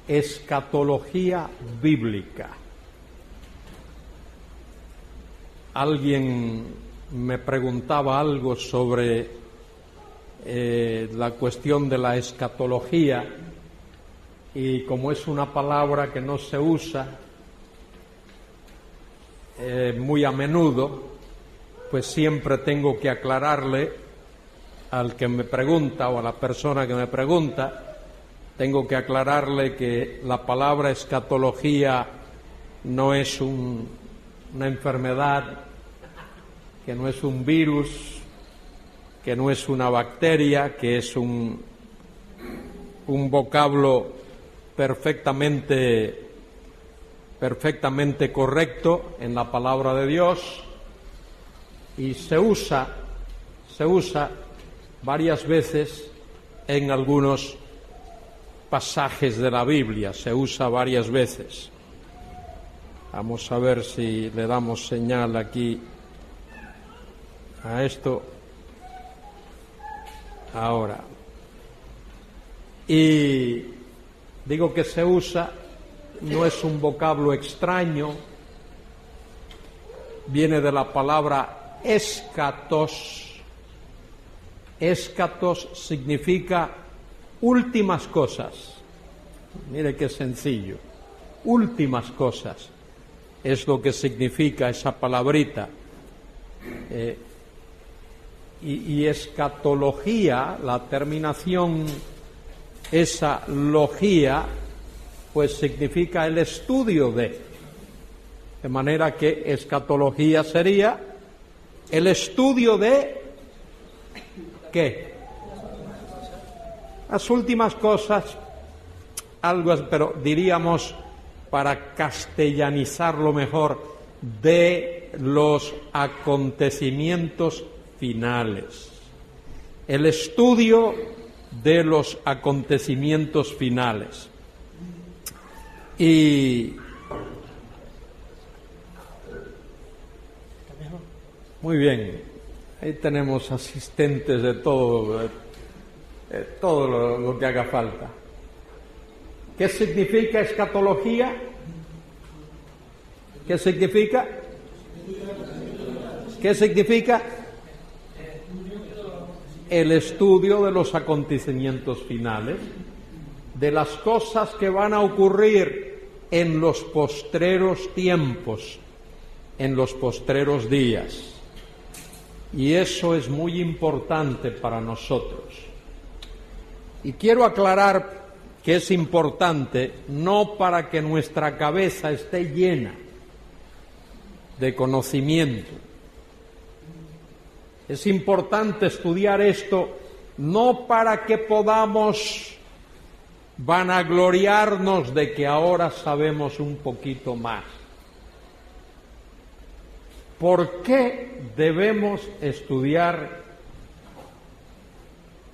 escatología bíblica. Alguien me preguntaba algo sobre la cuestión de la escatología, y como es una palabra que no se usa muy a menudo, pues siempre tengo que aclararle al que me pregunta o a la persona que me pregunta, tengo que aclararle que la palabra escatología no es una enfermedad, que no es un virus, que no es una bacteria, que es un vocablo perfectamente correcto en la palabra de Dios, y se usa varias veces en algunos pasajes de la Biblia, se usa varias veces. Vamos a ver si le damos señal aquí a esto ahora. Y digo que se usa, no es un vocablo extraño, viene de la palabra eschatos. Eschatos significa últimas cosas. Mire qué sencillo. Últimas cosas es lo que significa esa palabrita. Y escatología, la terminación, esa logía, pues significa el estudio de manera que escatología sería el estudio de ¿qué? Las últimas cosas, algo, pero diríamos, para castellanizarlo mejor, de los acontecimientos finales. El estudio de los acontecimientos finales. Y muy bien, ahí tenemos asistentes de todo lo que haga falta. ¿Qué significa escatología? ¿Qué significa? ¿Qué significa? El estudio de los acontecimientos finales, de las cosas que van a ocurrir en los postreros tiempos, en los postreros días. Y eso es muy importante para nosotros. Y quiero aclarar que es importante no para que nuestra cabeza esté llena de conocimiento. Es importante estudiar esto no para que podamos vanagloriarnos de que ahora sabemos un poquito más. ¿Por qué debemos estudiar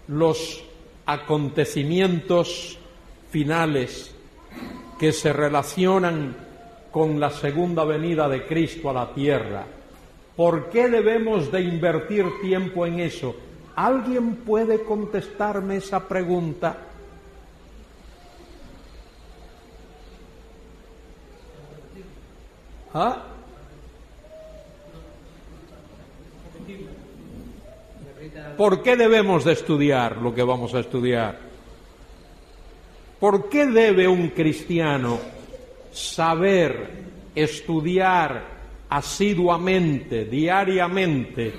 los acontecimientos finales que se relacionan con la segunda venida de Cristo a la tierra? ¿Por qué debemos de invertir tiempo en eso? ¿Alguien puede contestarme esa pregunta? ¿Ah? ¿Por qué debemos de estudiar lo que vamos a estudiar? ¿Por qué debe un cristiano saber, estudiar asiduamente, diariamente,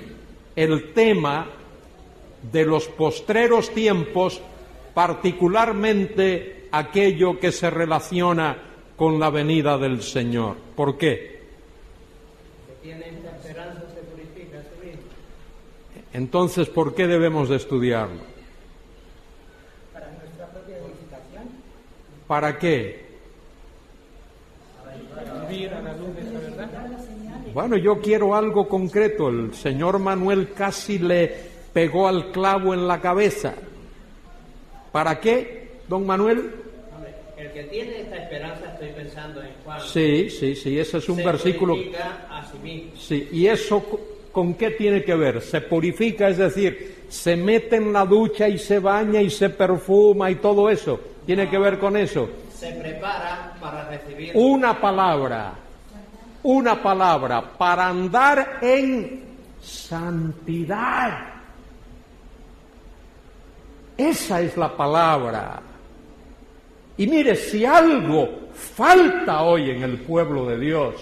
el tema de los postreros tiempos, particularmente aquello que se relaciona con la venida del Señor? ¿Por qué? Tiene esta esperanza, se purifica a sí mismo. Entonces, ¿por qué debemos de estudiarlo? Para nuestra propia edificación. ¿Para qué? Para vivir a la luz de esa verdad. Bueno, yo quiero algo concreto. El señor Manuel casi le pegó al clavo en la cabeza. ¿Para qué, don Manuel? Hombre, el que tiene esta esperanza, estoy pensando en Juan. Sí, ese es un versículo. Se purifica a sí mismo. Sí, ¿y eso con qué tiene que ver? Se purifica, es decir, se mete en la ducha y se baña y se perfuma y todo eso. ¿Tiene que ver con eso? se prepara para recibir una palabra para andar en santidad. Esa es la palabra. Y mire, si algo falta hoy en el pueblo de Dios,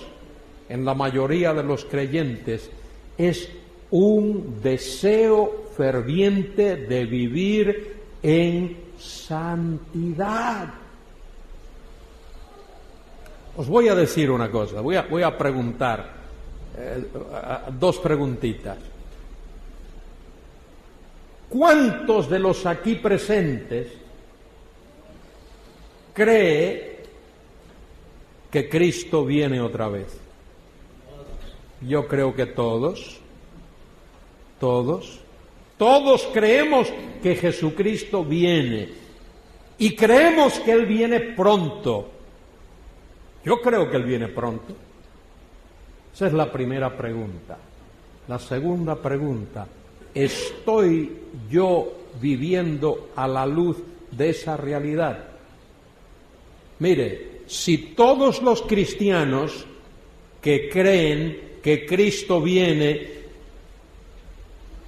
en la mayoría de los creyentes, es un deseo ferviente de vivir en santidad. Os voy a decir una cosa, voy a preguntar dos preguntitas. ¿Cuántos de los aquí presentes cree que Cristo viene otra vez? Yo creo que todos creemos que Jesucristo viene y creemos que Él viene pronto. Yo creo que Él viene pronto. Esa es la primera pregunta. La segunda pregunta, ¿estoy yo viviendo a la luz de esa realidad? Mire, si todos los cristianos que creen que Cristo viene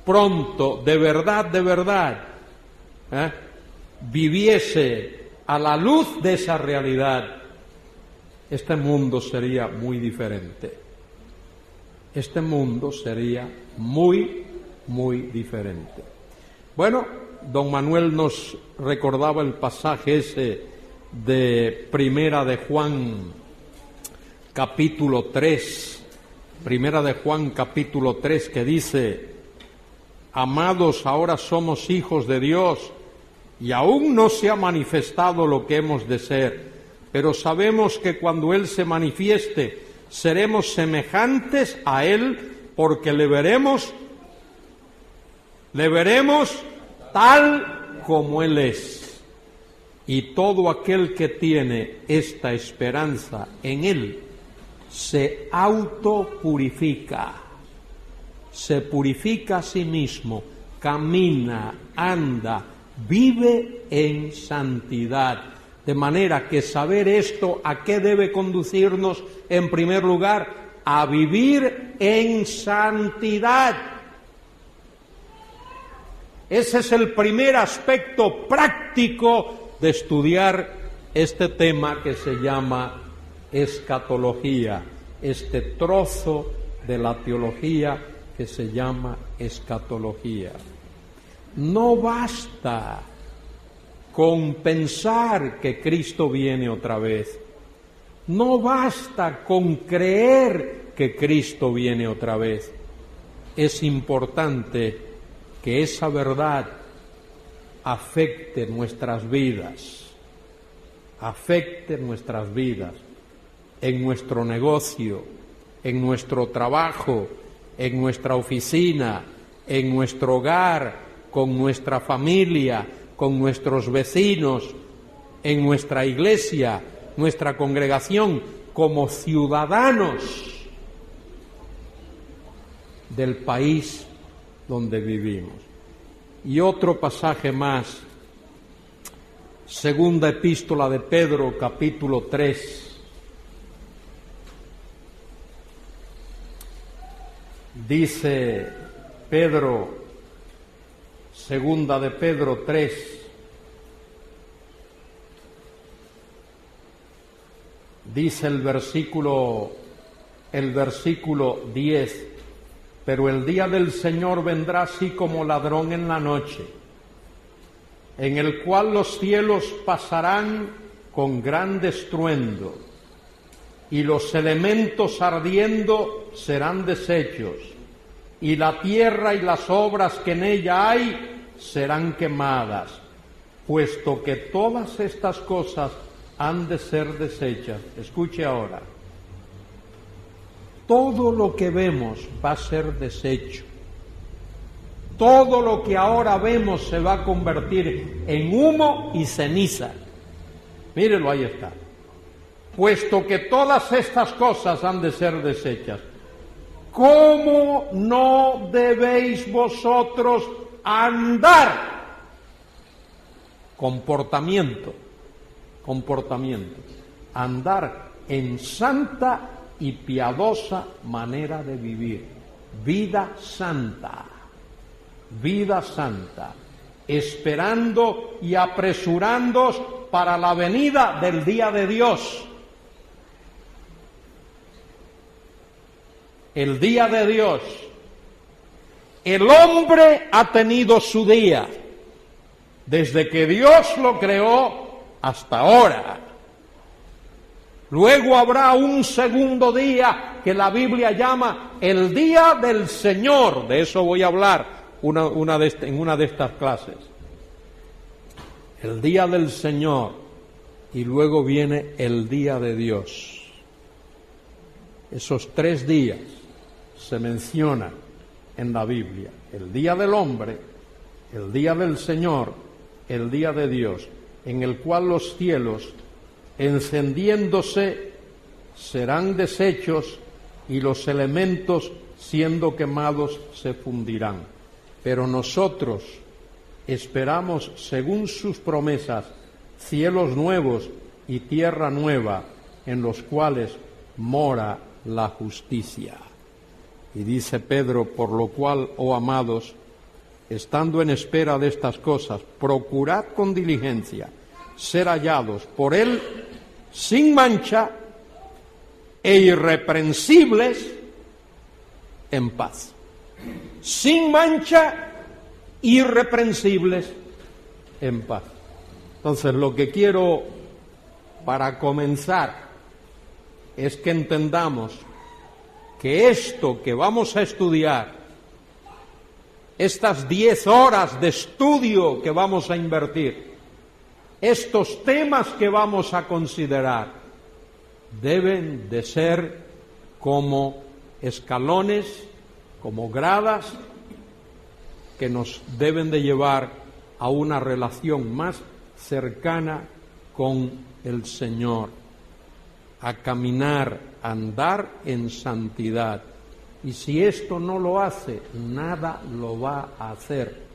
pronto, de verdad, viviese a la luz de esa realidad, este mundo sería muy diferente. Este mundo sería muy, muy diferente. Bueno, don Manuel nos recordaba el pasaje ese de Primera de Juan, capítulo 3. Primera de Juan, capítulo 3, que dice: amados, ahora somos hijos de Dios, y aún no se ha manifestado lo que hemos de ser, pero sabemos que cuando Él se manifieste, seremos semejantes a Él, porque le veremos tal como Él es. Y todo aquel que tiene esta esperanza en Él, se autopurifica, se purifica a sí mismo, camina, anda, vive en santidad. De manera que saber esto, ¿a qué debe conducirnos en primer lugar? A vivir en santidad. Ese es el primer aspecto práctico de estudiar este tema que se llama escatología, este trozo de la teología que se llama escatología. No basta con pensar que Cristo viene otra vez. No basta con creer que Cristo viene otra vez. Es importante que esa verdad afecte nuestras vidas, en nuestro negocio, en nuestro trabajo, en nuestra oficina, en nuestro hogar, con nuestra familia, con nuestros vecinos, en nuestra iglesia, nuestra congregación, como ciudadanos del país donde vivimos. Y otro pasaje más, segunda epístola de Pedro, capítulo 3. Dice Pedro, segunda de Pedro 3, dice el versículo 10, pero el día del Señor vendrá así como ladrón en la noche, en el cual los cielos pasarán con gran estruendo, y los elementos ardiendo serán deshechos, y la tierra y las obras que en ella hay serán quemadas, puesto que todas estas cosas han de ser deshechas. Escuche ahora, todo lo que vemos va a ser deshecho. Todo lo que ahora vemos se va a convertir en humo y ceniza. Mírenlo, ahí está. Puesto que todas estas cosas han de ser deshechas, ¿cómo no debéis vosotros andar? Comportamiento. comportamiento, andar en santa y piadosa manera de vivir, vida santa, esperando y apresurándoos para la venida del día de Dios. El día de Dios. El hombre ha tenido su día, desde que Dios lo creó hasta ahora. Luego habrá un segundo día que la Biblia llama el día del Señor. De eso voy a hablar en una de estas clases. El día del Señor, y luego viene el día de Dios. Esos 3 días se mencionan en la Biblia: el día del hombre, el día del Señor, el día de Dios, en el cual los cielos, encendiéndose, serán deshechos y los elementos, siendo quemados, se fundirán. Pero nosotros esperamos, según sus promesas, cielos nuevos y tierra nueva, en los cuales mora la justicia. Y dice Pedro: por lo cual, oh amados, estando en espera de estas cosas, procurad con diligencia ser hallados por Él sin mancha e irreprensibles en paz. Sin mancha, irreprensibles en paz. Entonces, lo que quiero para comenzar es que entendamos que esto que vamos a estudiar, estas 10 horas de estudio que vamos a invertir, estos temas que vamos a considerar, deben de ser como escalones, como gradas, que nos deben de llevar a una relación más cercana con el Señor, a caminar, a andar en santidad. Y si esto no lo hace, nada lo va a hacer.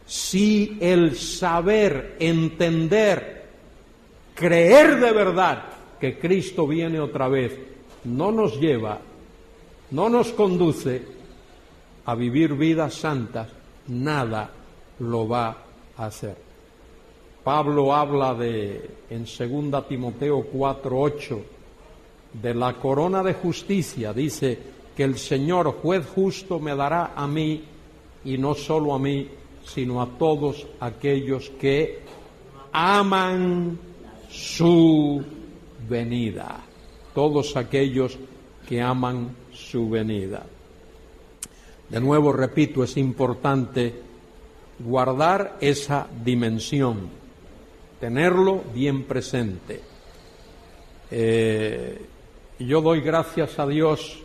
Si el saber, entender, creer de verdad que Cristo viene otra vez, no nos lleva, no nos conduce a vivir vidas santas, nada lo va a hacer. Pablo habla en 2 Timoteo 4:8, de la corona de justicia. Dice que el Señor, juez justo, me dará a mí, y no solo a mí, sino a todos aquellos que aman su venida. Todos aquellos que aman su venida. De nuevo repito, es importante guardar esa dimensión, tenerlo bien presente. Yo doy gracias a Dios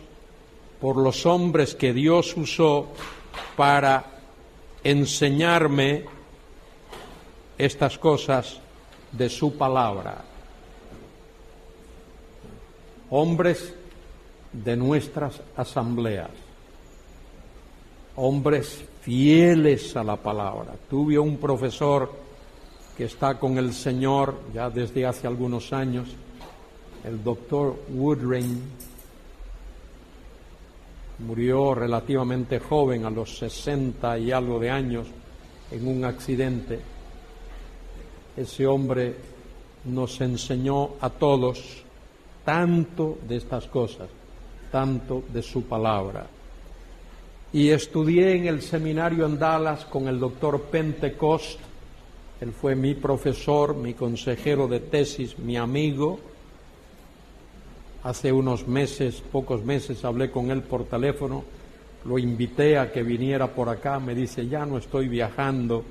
por los hombres que Dios usó para enseñarme estas cosas de su palabra. Hombres de nuestras asambleas, hombres fieles a la palabra. Tuve un profesor que está con el Señor ya desde hace algunos años, el doctor Woodring. Murió relativamente joven, a los 60 y algo de años, en un accidente. Ese hombre nos enseñó a todos tanto de estas cosas, tanto de su palabra. Y estudié en el seminario en Dallas con el doctor Pentecost. Él fue mi profesor, mi consejero de tesis, mi amigo. Hace unos meses, pocos meses, hablé con él por teléfono, lo invité a que viniera por acá. Me dice: ya no estoy viajando,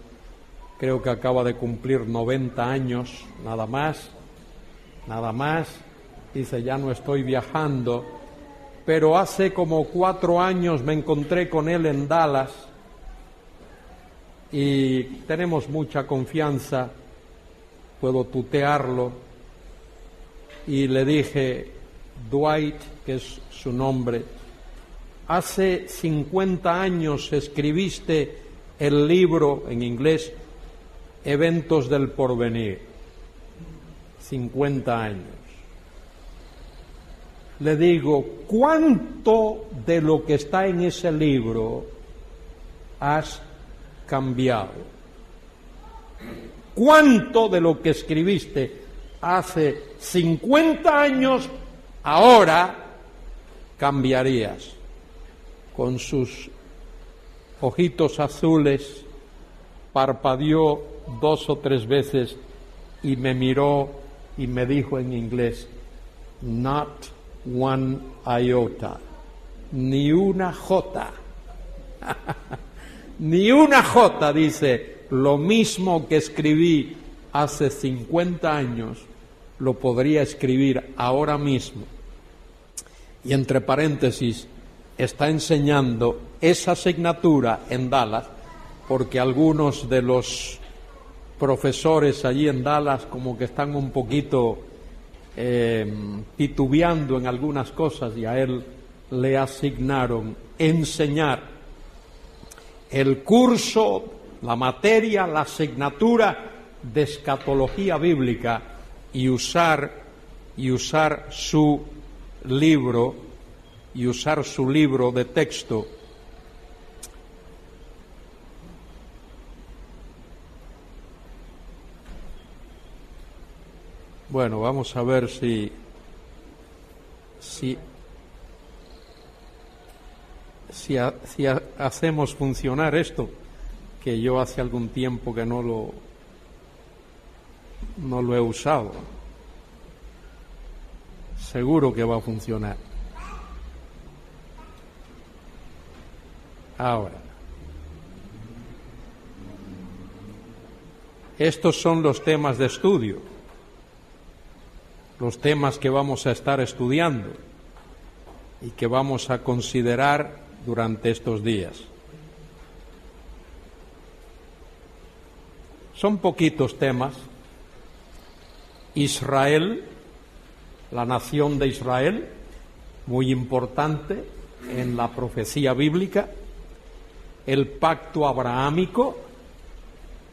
creo que acaba de cumplir 90 años, nada más. Dice: ya no estoy viajando, pero hace como 4 años me encontré con él en Dallas y tenemos mucha confianza, puedo tutearlo, y le dije: Dwight, que es su nombre, hace 50 años escribiste el libro en inglés Eventos del Porvenir. 50 años. Le digo, ¿cuánto de lo que está en ese libro has cambiado? ¿Cuánto de lo que escribiste hace 50 años ahora cambiarías? Con sus ojitos azules parpadeó 2 o 3 veces y me miró y me dijo en inglés, not one iota, ni una jota. Ni una jota, dice, lo mismo que escribí hace 50 años, lo podría escribir ahora mismo. Y entre paréntesis, está enseñando esa asignatura en Dallas, porque algunos de los profesores allí en Dallas como que están un poquito titubeando en algunas cosas, y a él le asignaron enseñar el curso, la materia, la asignatura de escatología bíblica y usar su libro de texto. Bueno, vamos a ver si hacemos funcionar esto, que yo hace algún tiempo que no lo he usado. Seguro que va a funcionar. Ahora, estos son los temas de estudio, los temas que vamos a estar estudiando y que vamos a considerar durante estos días. Son poquitos temas. Israel, la nación de Israel, muy importante en la profecía bíblica, el pacto abrahámico,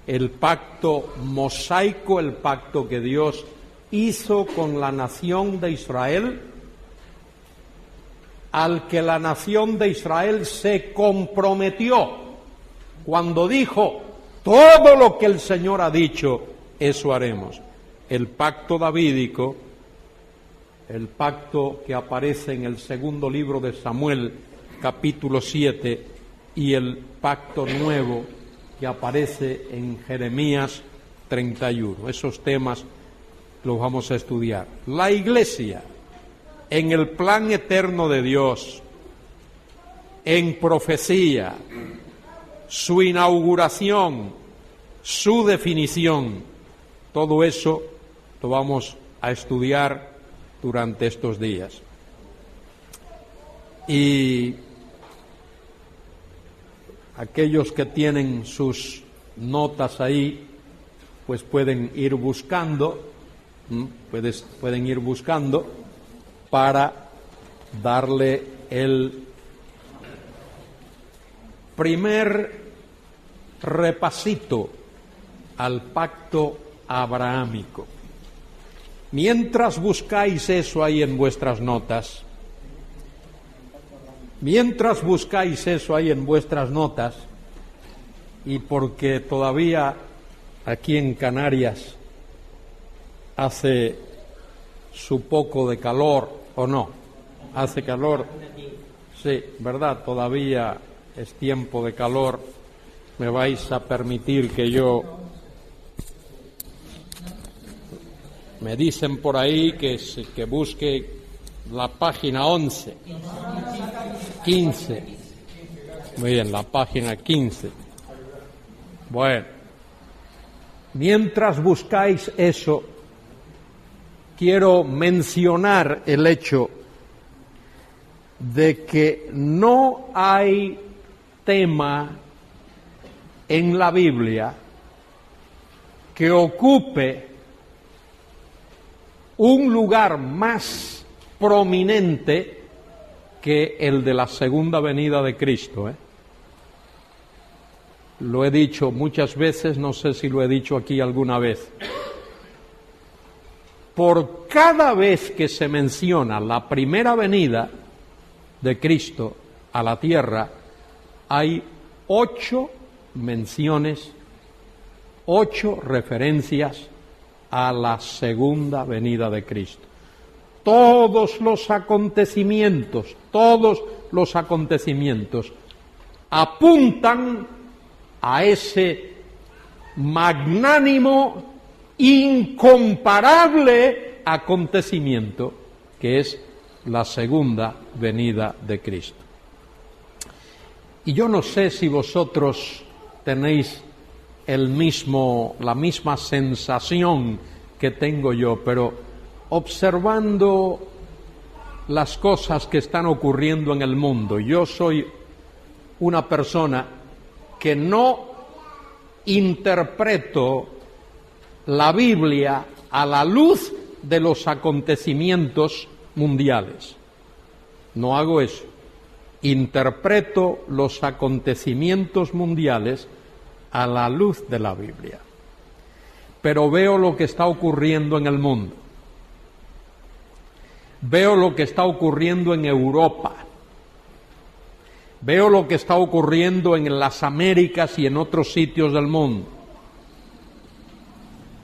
el pacto mosaico, el pacto que Dios hizo con la nación de Israel, al que la nación de Israel se comprometió cuando dijo, todo lo que el Señor ha dicho, eso haremos. El pacto davídico, el pacto que aparece en el segundo libro de Samuel, capítulo 7, y el pacto nuevo que aparece en Jeremías 31. Esos temas los vamos a estudiar. La Iglesia, en el plan eterno de Dios, en profecía, su inauguración, su definición, todo eso lo vamos a estudiar durante estos días. Y aquellos que tienen sus notas ahí, pues pueden ir buscando, para darle el primer repasito al pacto abrahámico. Mientras buscáis eso ahí en vuestras notas, y porque todavía aquí en Canarias hace su poco de calor, ¿o no? ¿Hace calor? Sí, ¿verdad? Todavía es tiempo de calor. Me vais a permitir que yo... Me dicen por ahí que busque la página 11. 15. Muy bien, la página 15. Bueno, mientras buscáis eso, quiero mencionar el hecho de que no hay tema en la Biblia que ocupe un lugar más prominente que el de la segunda venida de Cristo, Lo he dicho muchas veces, no sé si lo he dicho aquí alguna vez. por cada vez que se menciona la primera venida de Cristo a la tierra, hay 8 menciones, 8 referencias a la segunda venida de Cristo. Todos los acontecimientos apuntan a ese magnánimo, incomparable acontecimiento que es la segunda venida de Cristo. Y yo no sé si vosotros tenéis la misma sensación que tengo yo, pero observando las cosas que están ocurriendo en el mundo, yo soy una persona que no interpreto la Biblia a la luz de los acontecimientos mundiales. No hago eso. Interpreto los acontecimientos mundiales a la luz de la Biblia. Pero veo lo que está ocurriendo en el mundo. Veo lo que está ocurriendo en Europa. Veo lo que está ocurriendo en las Américas y en otros sitios del mundo.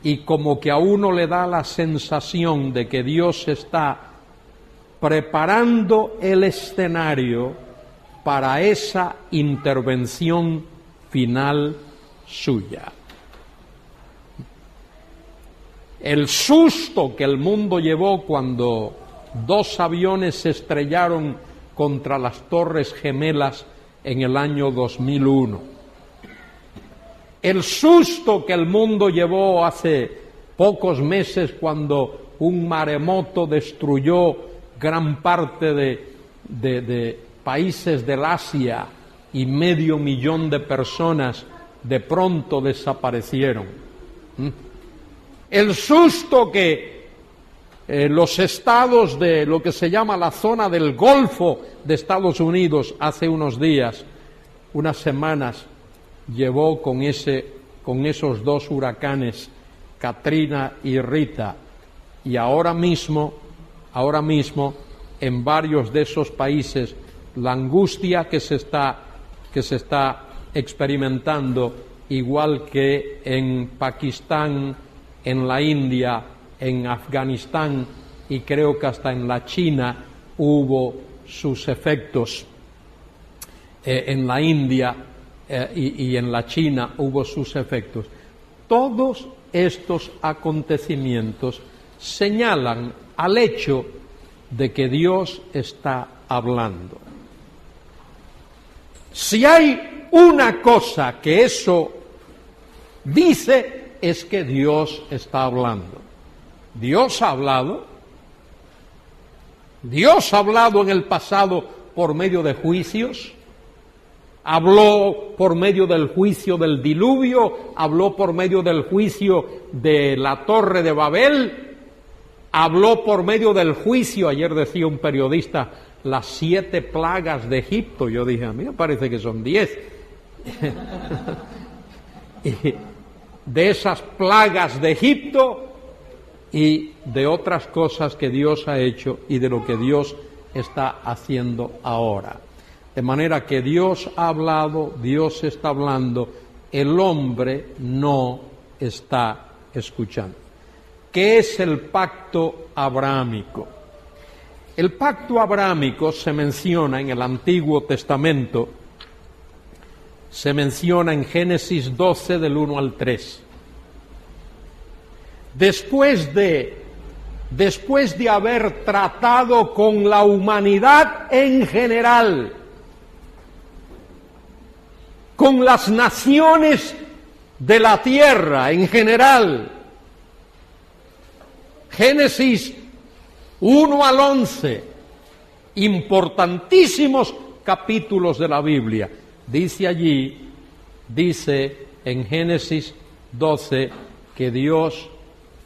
Y como que a uno le da la sensación de que Dios está preparando el escenario para esa intervención final suya. El susto que el mundo llevó cuando 2 aviones se estrellaron contra las Torres Gemelas en el año 2001. El susto que el mundo llevó hace pocos meses cuando un maremoto destruyó gran parte de países del Asia y 500.000 de personas de pronto desaparecieron. El susto que los estados de lo que se llama la zona del Golfo de Estados Unidos hace unos días, unas semanas, llevó con esos 2 huracanes, Katrina y Rita, y ahora mismo, en varios de esos países, la angustia que se está experimentando, igual que en Pakistán, en la India, en Afganistán y creo que hasta en la China hubo sus efectos. En la India y en la China hubo sus efectos. Todos estos acontecimientos señalan al hecho de que Dios está hablando. Si hay una cosa que eso dice, es que Dios está hablando. Dios ha hablado. Dios ha hablado en el pasado por medio de juicios. Habló por medio del juicio del diluvio, habló por medio del juicio de la Torre de Babel, habló por medio del juicio, ayer decía un periodista, las 7 plagas de Egipto. Yo dije, a mí me parece que son 10. Y de esas plagas de Egipto y de otras cosas que Dios ha hecho y de lo que Dios está haciendo ahora. De manera que Dios ha hablado, Dios está hablando, el hombre no está escuchando. ¿Qué es el pacto abrahámico? El pacto abrahámico se menciona en el Antiguo Testamento, se menciona en Génesis 12 del 1 al 3. Después de haber tratado con la humanidad en general, con las naciones de la tierra en general, Génesis 1 al 11, importantísimos capítulos de la Biblia. Dice en Génesis 12, que Dios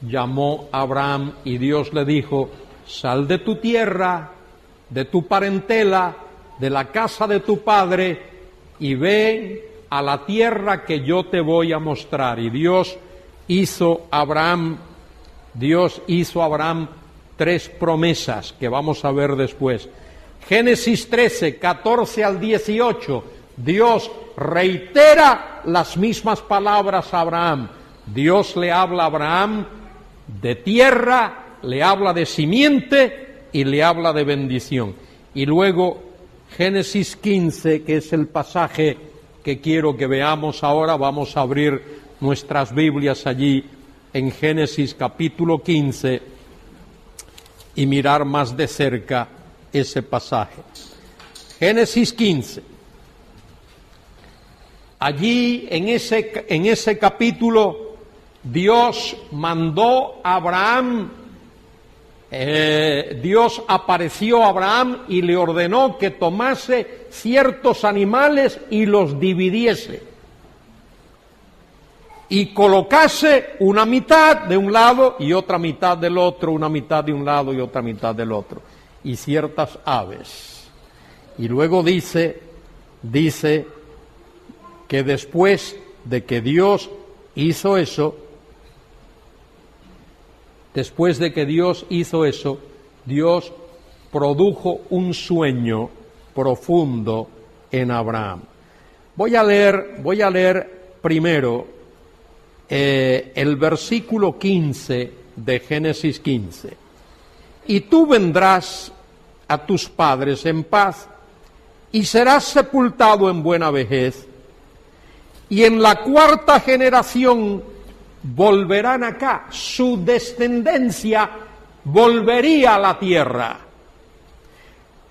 llamó a Abraham y Dios le dijo, sal de tu tierra, de tu parentela, de la casa de tu padre, y ven a la tierra que yo te voy a mostrar. Y Dios hizo a Abraham Dios hizo a Abraham 3 promesas que vamos a ver después. Génesis 13, 14 al 18, Dios reitera las mismas palabras a Abraham. Dios le habla a Abraham de tierra, le habla de simiente y le habla de bendición. Y luego Génesis 15, que es el pasaje que quiero que veamos ahora, vamos a abrir nuestras Biblias allí en Génesis capítulo 15 y mirar más de cerca ese pasaje. Génesis 15. Allí en ese capítulo Dios mandó a Abraham, Dios apareció a Abraham y le ordenó que tomase ciertos animales y los dividiese y colocase una mitad de un lado y otra mitad del otro, una mitad de un lado y otra mitad del otro, y ciertas aves. Y luego dice que después de que Dios hizo eso, Dios produjo un sueño profundo en Abraham. Voy a leer primero el versículo 15 de Génesis 15. Y tú vendrás a tus padres en paz, y serás sepultado en buena vejez, y en la 4ª generación volverán acá, su descendencia volvería a la tierra.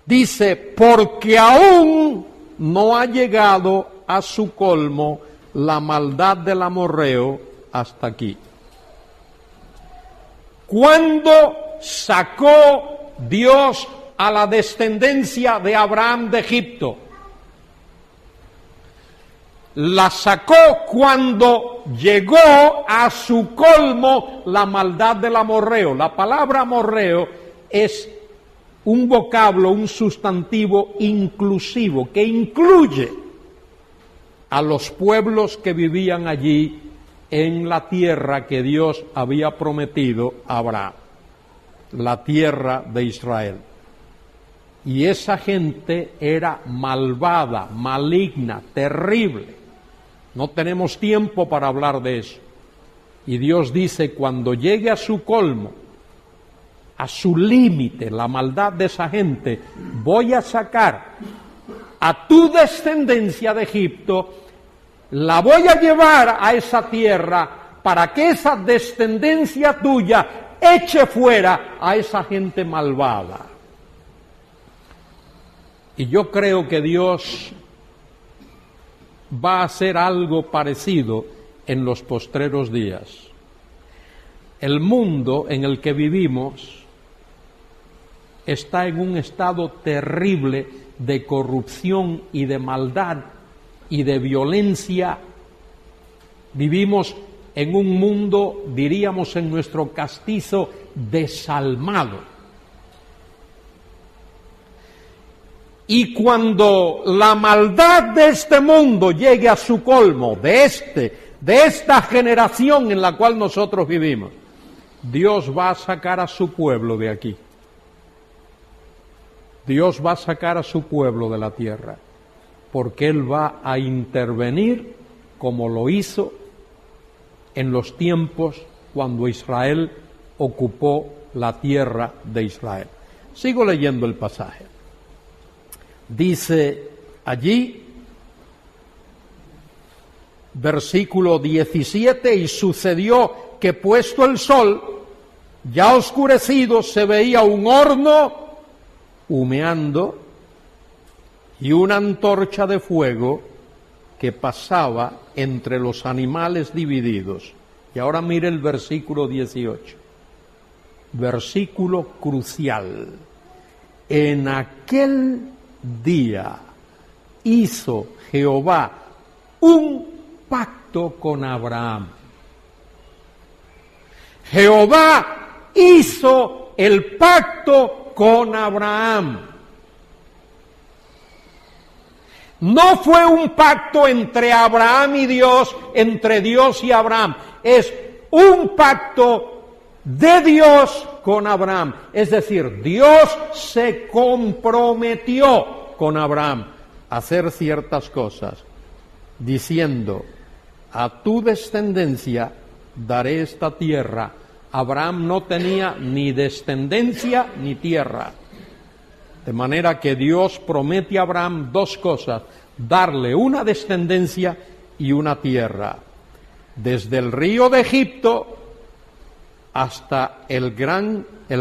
Dice, porque aún no ha llegado a su colmo la maldad del amorreo hasta aquí. Cuando sacó Dios a la descendencia de Abraham de Egipto, la sacó cuando llegó a su colmo la maldad del amorreo. La palabra amorreo es un vocablo, un sustantivo inclusivo, que incluye a los pueblos que vivían allí en la tierra que Dios había prometido a Abraham, la tierra de Israel. Y esa gente era malvada, maligna, terrible. No tenemos tiempo para hablar de eso. Y Dios dice, cuando llegue a su colmo, a su límite, la maldad de esa gente, voy a sacar a tu descendencia de Egipto, la voy a llevar a esa tierra para que esa descendencia tuya eche fuera a esa gente malvada. Y yo creo que Dios va a hacer algo parecido en los postreros días. El mundo en el que vivimos está en un estado terrible de corrupción y de maldad y de violencia. Vivimos en un mundo, diríamos en nuestro castizo, desalmado. Y cuando la maldad de este mundo llegue a su colmo, de esta generación en la cual nosotros vivimos, Dios va a sacar a su pueblo de aquí. Dios va a sacar a su pueblo de la tierra, porque Él va a intervenir como lo hizo en los tiempos cuando Israel ocupó la tierra de Israel. Sigo leyendo el pasaje. Dice allí, versículo 17, y sucedió que puesto el sol, ya oscurecido, se veía un horno humeando y una antorcha de fuego que pasaba entre los animales divididos. Y ahora mire el versículo 18, versículo crucial. En aquel día hizo Jehová un pacto con Abraham. Jehová hizo el pacto con Abraham. No fue un pacto entre Abraham y Dios, entre Dios y Abraham. Es un pacto de Dios con Abraham. Es decir, Dios se comprometió con Abraham a hacer ciertas cosas, diciendo: a tu descendencia daré esta tierra. Abraham no tenía ni descendencia ni tierra. De manera que Dios promete a Abraham dos cosas: darle una descendencia y una tierra. Desde el río de Egipto hasta el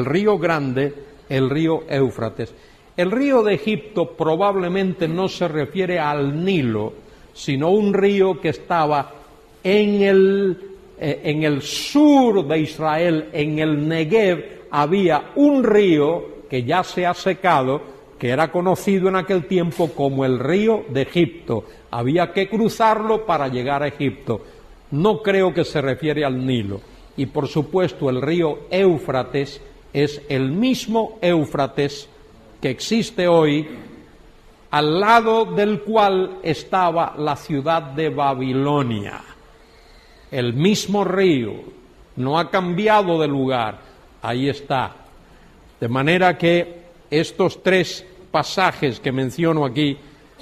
río grande, el río Éufrates. El río de Egipto probablemente no se refiere al Nilo, sino un río que estaba en el sur de Israel, en el Negev. Había un río que ya se ha secado, que era conocido en aquel tiempo como el río de Egipto. Había que cruzarlo para llegar a Egipto. No creo que se refiere al Nilo. Y por supuesto el río Éufrates es el mismo Éufrates que existe hoy, al lado del cual estaba la ciudad de Babilonia. El mismo río, no ha cambiado de lugar, ahí está. De manera que estos tres pasajes que menciono aquí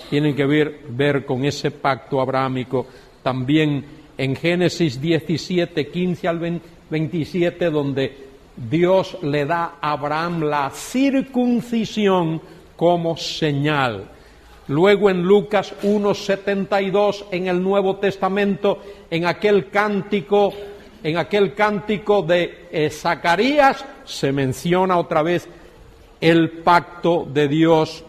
tienen que ver con ese pacto abrahámico. También en Génesis 17, 15 al 27, donde Dios le da a Abraham la circuncisión como señal. Luego en Lucas 1:72, en el Nuevo Testamento, en aquel cántico de Zacarías, se menciona otra vez el pacto de Dios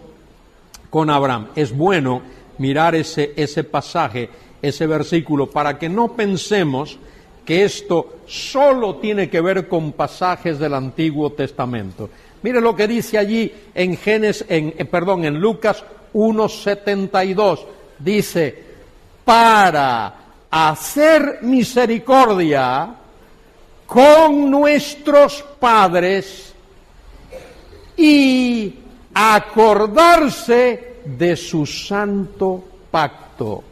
con Abraham. Es bueno mirar ese pasaje, ese versículo, para que no pensemos que esto solo tiene que ver con pasajes del Antiguo Testamento. Mire lo que dice allí en Lucas 1:72. Dice: para hacer misericordia con nuestros padres y acordarse de su santo pacto,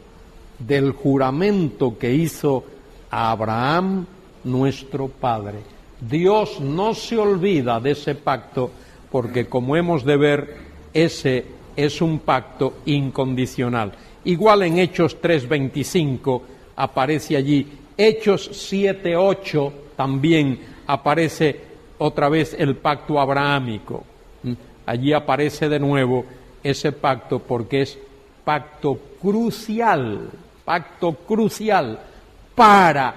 del juramento que hizo a Abraham, nuestro padre. Dios no se olvida de ese pacto, porque como hemos de ver, ese es un pacto incondicional. Igual en Hechos 3:25 aparece allí, Hechos 7:8 también aparece otra vez el pacto abrahámico. Allí aparece de nuevo ese pacto, porque es pacto crucial para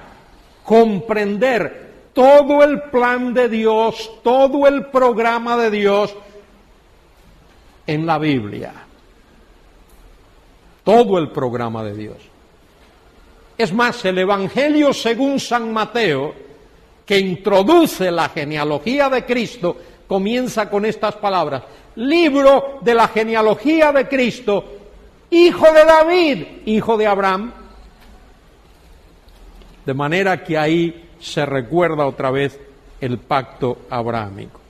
comprender todo el plan de Dios, todo el programa de Dios en la Biblia. Todo el programa de Dios. Es más, el Evangelio según San Mateo, que introduce la genealogía de Cristo, comienza con estas palabras: libro de la genealogía de Cristo, hijo de David, hijo de Abraham. De manera que ahí se recuerda otra vez el pacto abrahámico.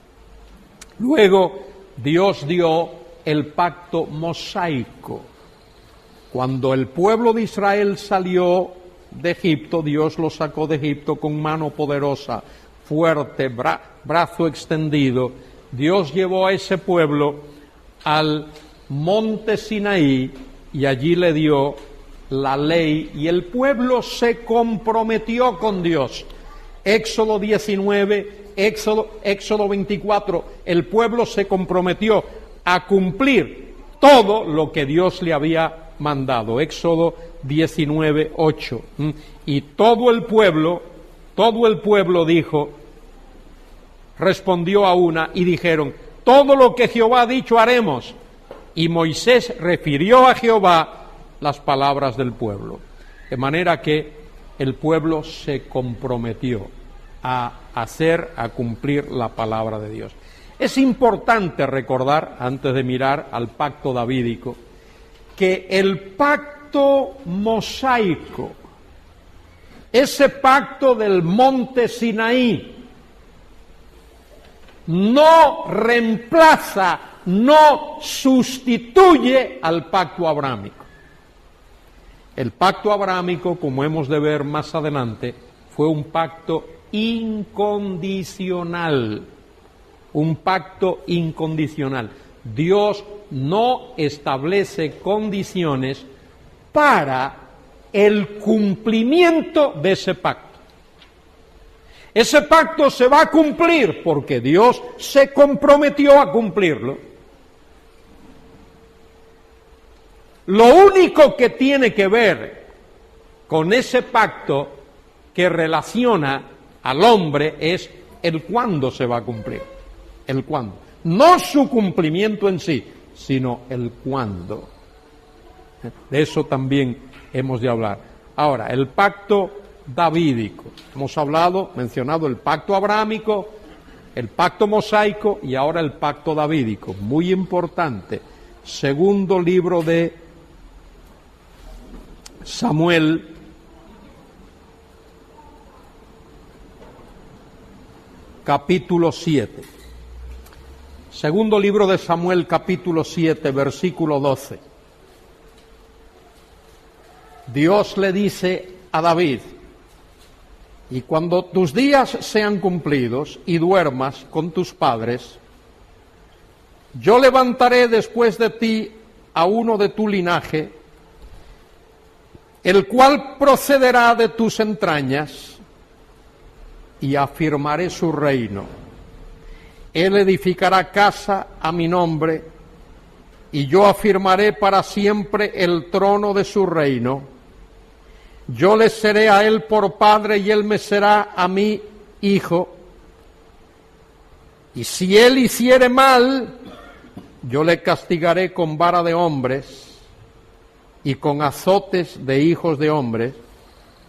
Luego Dios dio el pacto mosaico. Cuando el pueblo de Israel salió de Egipto, Dios lo sacó de Egipto con mano poderosa, fuerte, brazo extendido. Dios llevó a ese pueblo al monte Sinaí y allí le dio la ley, y el pueblo se comprometió con Dios. Éxodo 19, Éxodo 24, el pueblo se comprometió a cumplir todo lo que Dios le había mandado. Éxodo 19, 8. Y todo el pueblo dijo, respondió a una y dijeron: todo lo que Jehová ha dicho haremos. Y Moisés refirió a Jehová las palabras del pueblo. De manera que el pueblo se comprometió a cumplir la palabra de Dios. Es importante recordar, antes de mirar al pacto davídico, que el pacto mosaico, ese pacto del monte Sinaí, no reemplaza, no sustituye al pacto abrahámico. El pacto abrahámico, como hemos de ver más adelante, fue un pacto incondicional. Un pacto incondicional. Dios no establece condiciones para el cumplimiento de ese pacto. Ese pacto se va a cumplir porque Dios se comprometió a cumplirlo. Lo único que tiene que ver con ese pacto que relaciona al hombre es el cuándo se va a cumplir. El cuándo. No su cumplimiento en sí, sino el cuándo. De eso también hemos de hablar. Ahora, el pacto davídico. Hemos mencionado el pacto abrahámico, el pacto mosaico y ahora el pacto davídico. Muy importante. Segundo libro de Samuel, capítulo 7. Segundo libro de Samuel, capítulo 7, versículo 12. Dios le dice a David: y cuando tus días sean cumplidos y duermas con tus padres, yo levantaré después de ti a uno de tu linaje, el cual procederá de tus entrañas, y afirmaré su reino. Él edificará casa a mi nombre, y yo afirmaré para siempre el trono de su reino. Yo le seré a él por padre, y él me será a mí hijo. Y si él hiciere mal, yo le castigaré con vara de hombres y con azotes de hijos de hombres,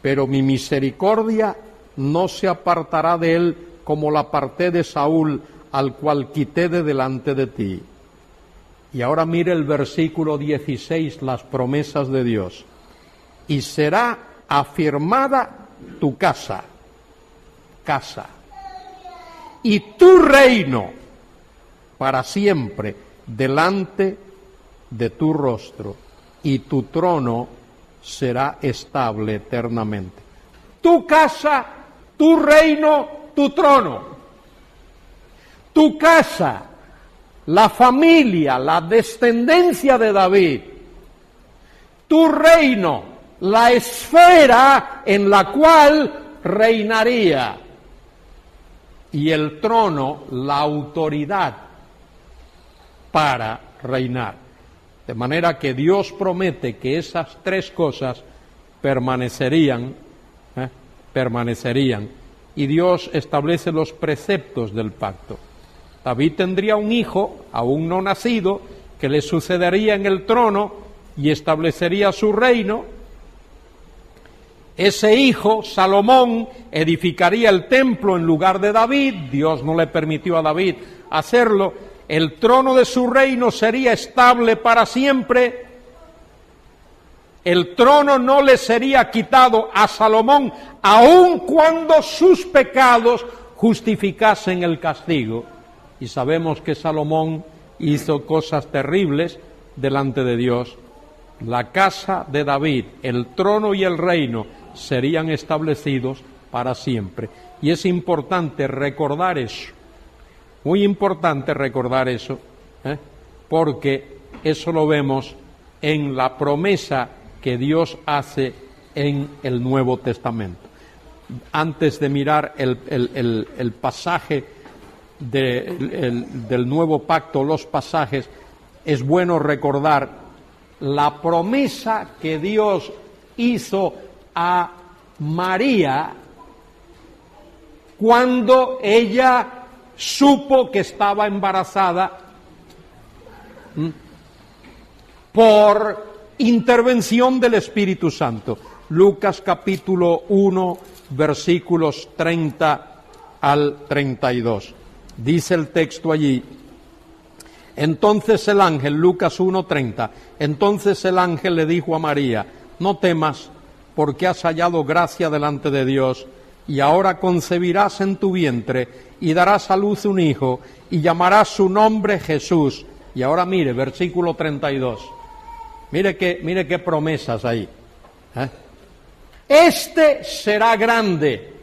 pero mi misericordia no se apartará de él como la aparté de Saúl, al cual quité de delante de ti. Y ahora mire el versículo 16, las promesas de Dios. Y será afirmada tu casa, y tu reino para siempre delante de tu rostro, y tu trono será estable eternamente. Tu casa, tu reino, tu trono. Tu casa, la familia, la descendencia de David, tu reino, la esfera en la cual reinaría, y el trono, la autoridad para reinar. De manera que Dios promete que esas tres cosas permanecerían, y Dios establece los preceptos del pacto. David tendría un hijo, aún no nacido, que le sucedería en el trono y establecería su reino. Ese hijo, Salomón, edificaría el templo en lugar de David. Dios no le permitió a David hacerlo. El trono de su reino sería estable para siempre. El trono no le sería quitado a Salomón, aun cuando sus pecados justificasen el castigo. Y sabemos que Salomón hizo cosas terribles delante de Dios. La casa de David, el trono y el reino serían establecidos para siempre. Y es importante recordar eso, muy importante recordar eso, porque eso lo vemos en la promesa que Dios hace en el Nuevo Testamento. Antes de mirar el pasaje del Nuevo Pacto, los pasajes, es bueno recordar la promesa que Dios hizo a María cuando ella supo que estaba embarazada por intervención del Espíritu Santo. Lucas capítulo 1, versículos 30 al 32. Dice el texto allí: entonces el ángel, Lucas 1:30, entonces el ángel le dijo a María: no temas, porque has hallado gracia delante de Dios, y ahora concebirás en tu vientre, y darás a luz un hijo, y llamarás su nombre Jesús. Y ahora mire, versículo 32, mire qué promesas ahí. Este será grande,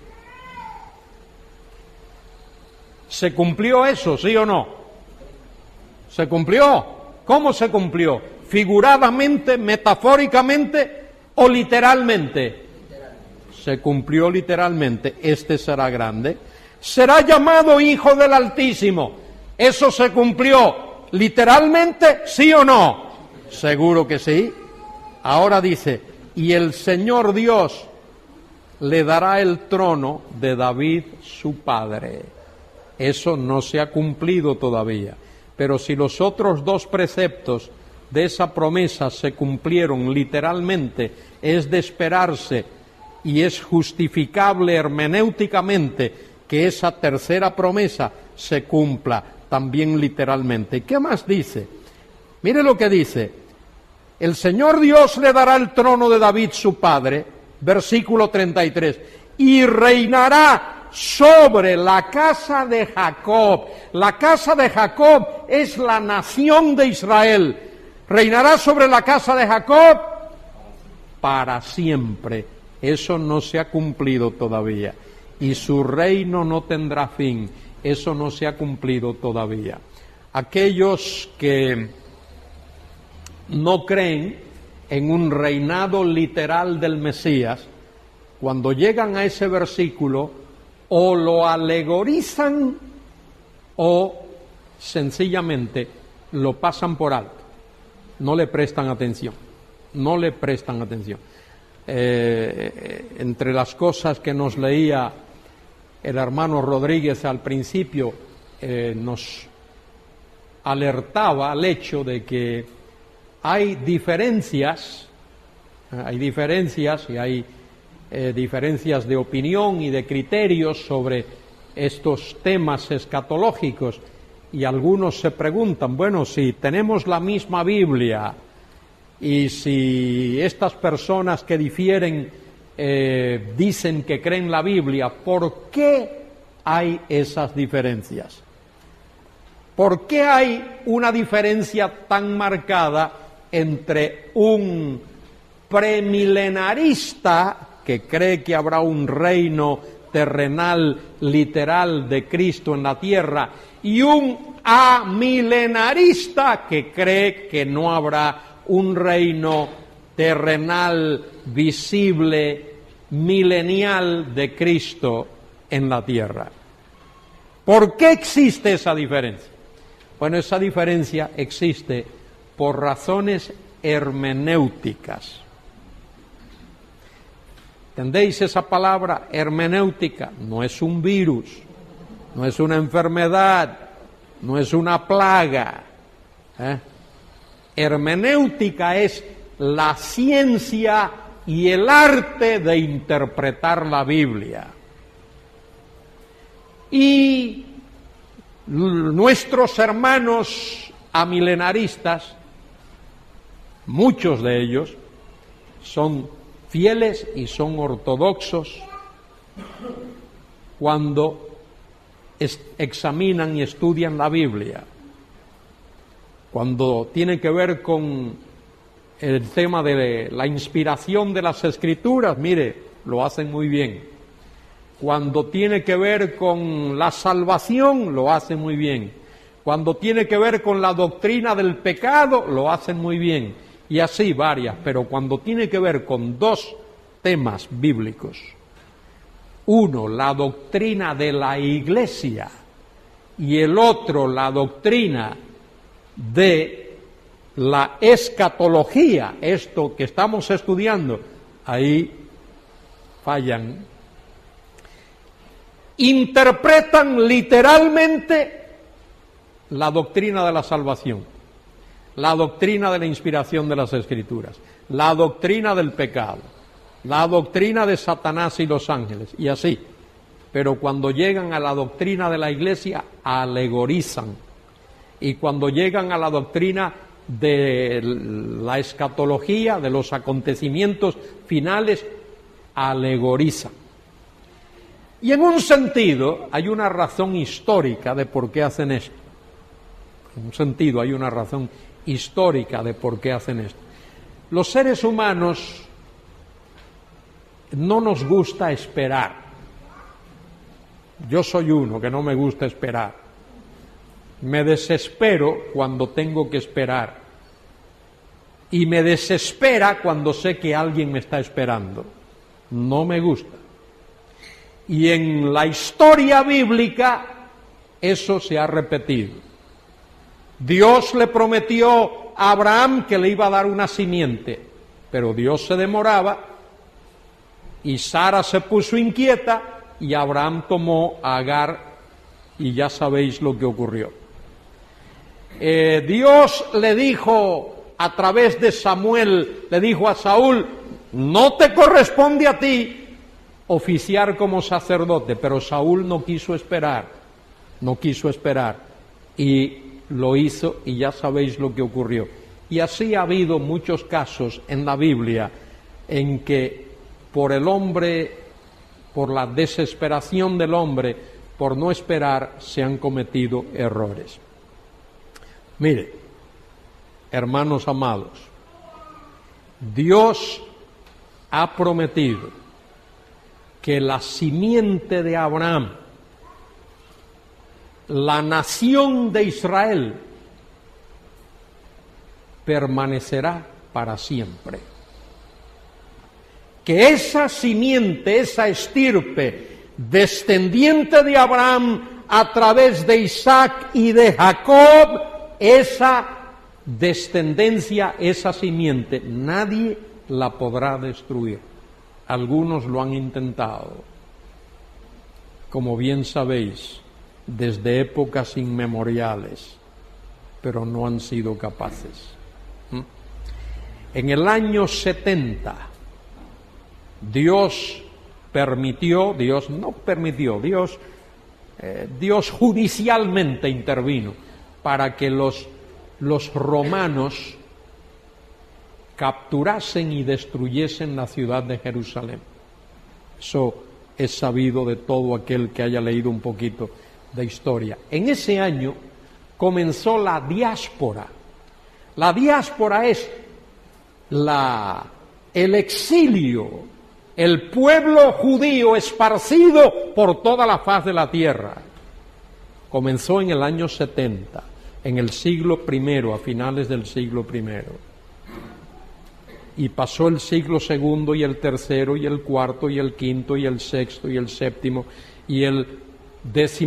¿Se cumplió eso, sí o no? ¿Se cumplió? ¿Cómo se cumplió? ¿Figuradamente, metafóricamente o literalmente? Se cumplió literalmente. Este será grande. Será llamado Hijo del Altísimo. ¿Eso se cumplió literalmente, sí o no? Seguro que sí. Ahora dice, y el Señor Dios le dará el trono de David su padre. Eso no se ha cumplido todavía. Pero si los otros dos preceptos de esa promesa se cumplieron literalmente, es de esperarse y es justificable hermenéuticamente que esa tercera promesa se cumpla también literalmente. ¿Qué más dice? Mire lo que dice. El Señor Dios le dará el trono de David su padre, versículo 33, y reinará sobre la casa de Jacob. La casa de Jacob es la nación de Israel. Reinará sobre la casa de Jacob para siempre. Eso no se ha cumplido todavía. Y su reino no tendrá fin. Eso no se ha cumplido todavía. Aquellos que no creen en un reinado literal del Mesías, cuando llegan a ese versículo, o lo alegorizan o sencillamente lo pasan por alto. No le prestan atención. No le prestan atención. Entre las cosas que nos leía el hermano Rodríguez al principio, nos alertaba al hecho de que hay diferencias y hay diferencias de opinión y de criterios sobre estos temas escatológicos, y algunos se preguntan, bueno, si tenemos la misma Biblia y si estas personas que difieren dicen que creen la Biblia, ¿por qué hay esas diferencias? ¿Por qué hay una diferencia tan marcada entre un premilenarista que cree que habrá un reino terrenal literal de Cristo en la tierra y un amilenarista que cree que no habrá un reino terrenal, visible, milenial de Cristo en la tierra? ¿Por qué existe esa diferencia? Bueno, esa diferencia existe por razones hermenéuticas. ¿Entendéis esa palabra hermenéutica? No es un virus, no es una enfermedad, no es una plaga. Hermenéutica es la ciencia y el arte de interpretar la Biblia. Y nuestros hermanos amilenaristas, muchos de ellos, son fieles y son ortodoxos cuando examinan y estudian la Biblia. Cuando tiene que ver con el tema de la inspiración de las Escrituras, mire, lo hacen muy bien. Cuando tiene que ver con la salvación, lo hacen muy bien. Cuando tiene que ver con la doctrina del pecado, lo hacen muy bien. Y así varias, pero cuando tiene que ver con dos temas bíblicos, uno, la doctrina de la Iglesia, y el otro, la doctrina de la escatología, esto que estamos estudiando, ahí fallan. Interpretan literalmente la doctrina de la salvación, la doctrina de la inspiración de las Escrituras, la doctrina del pecado, la doctrina de Satanás y los ángeles, y así. Pero cuando llegan a la doctrina de la Iglesia, alegorizan. Y cuando llegan a la doctrina de la escatología, de los acontecimientos finales, alegorizan. Y en un sentido hay una razón histórica de por qué hacen esto. En un sentido hay una razón histórica de por qué hacen esto. Los seres humanos no nos gusta esperar. Yo soy uno que no me gusta esperar. Me desespero cuando tengo que esperar. Y me desespera cuando sé que alguien me está esperando. No me gusta. Y en la historia bíblica eso se ha repetido. Dios le prometió a Abraham que le iba a dar una simiente, pero Dios se demoraba y Sara se puso inquieta y Abraham tomó a Agar y ya sabéis lo que ocurrió. Dios le dijo a través de Samuel, le dijo a Saúl: no te corresponde a ti oficiar como sacerdote, pero Saúl no quiso esperar y lo hizo y ya sabéis lo que ocurrió. Y así ha habido muchos casos en la Biblia en que por el hombre, por la desesperación del hombre, por no esperar, se han cometido errores. Mire, hermanos amados, Dios ha prometido que la simiente de Abraham, la nación de Israel, permanecerá para siempre. Que esa simiente, esa estirpe, descendiente de Abraham a través de Isaac y de Jacob, esa descendencia, esa simiente, nadie la podrá destruir. Algunos lo han intentado, como bien sabéis, desde épocas inmemoriales, pero no han sido capaces. En el año 70, Dios judicialmente intervino para que los romanos capturasen y destruyesen la ciudad de Jerusalén. Eso es sabido de todo aquel que haya leído un poquito de historia. En ese año comenzó la diáspora. La diáspora es el exilio, el pueblo judío esparcido por toda la faz de la tierra. Comenzó en el año 70, en el siglo I, a finales del siglo I. Y pasó el siglo II y el tercero y el cuarto y el quinto y el sexto y el séptimo y el 14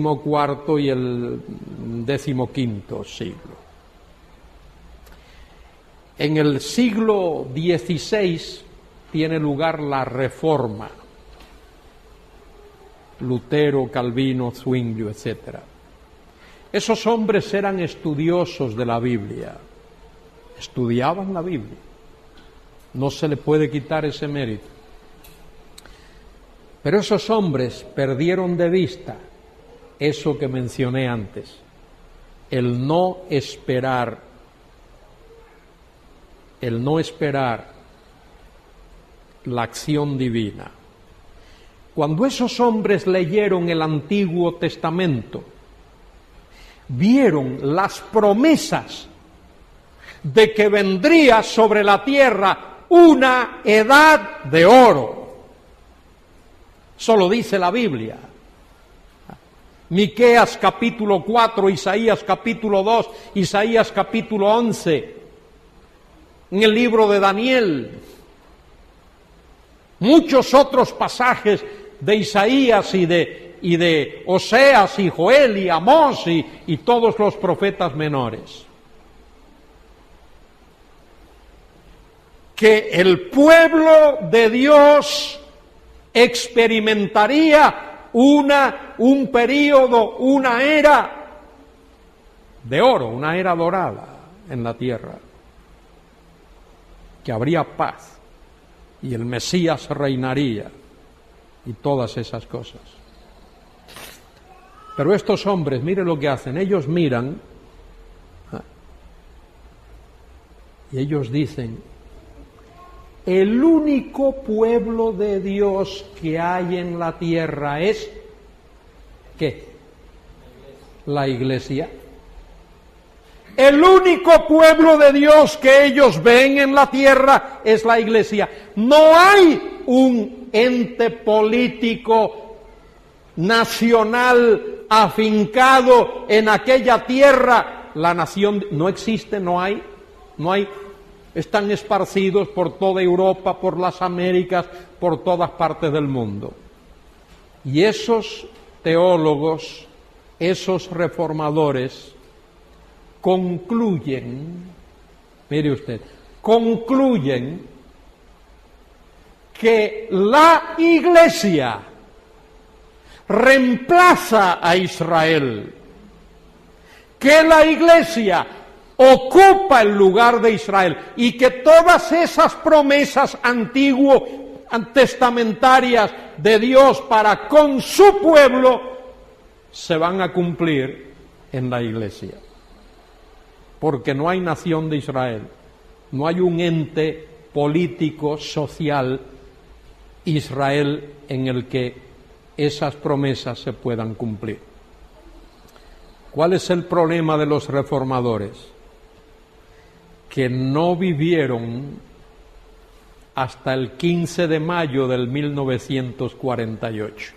y el 15 siglo. En el siglo XVI tiene lugar la Reforma. Lutero, Calvino, Zwinglio, etc. Esos hombres eran estudiosos de la Biblia. Estudiaban la Biblia. No se le puede quitar ese mérito. Pero esos hombres perdieron de vista eso que mencioné antes, el no esperar la acción divina. Cuando esos hombres leyeron el Antiguo Testamento, vieron las promesas de que vendría sobre la tierra una edad de oro. Eso lo dice la Biblia. Miqueas capítulo 4, Isaías capítulo 2, Isaías capítulo 11, en el libro de Daniel, muchos otros pasajes de Isaías y de Oseas y Joel y Amós y todos los profetas menores. Que el pueblo de Dios experimentaría un período, una era de oro, una era dorada en la tierra, que habría paz y el Mesías reinaría y todas esas cosas. Pero estos hombres, miren lo que hacen, ellos miran y ellos dicen: el único pueblo de Dios que hay en la tierra es, ¿qué? La Iglesia. El único pueblo de Dios que ellos ven en la tierra es la Iglesia. No hay un ente político nacional afincado en aquella tierra. La nación no existe, no hay, están esparcidos por toda Europa, por las Américas, por todas partes del mundo. Y esos teólogos, esos reformadores, concluyen, mire usted, que la Iglesia reemplaza a Israel, que la Iglesia ocupa el lugar de Israel y que todas esas promesas testamentarias de Dios para con su pueblo se van a cumplir en la Iglesia. Porque no hay nación de Israel, no hay un ente político, social, Israel, en el que esas promesas se puedan cumplir. ¿Cuál es el problema de los reformadores? Que no vivieron hasta el 15 de mayo del 1948.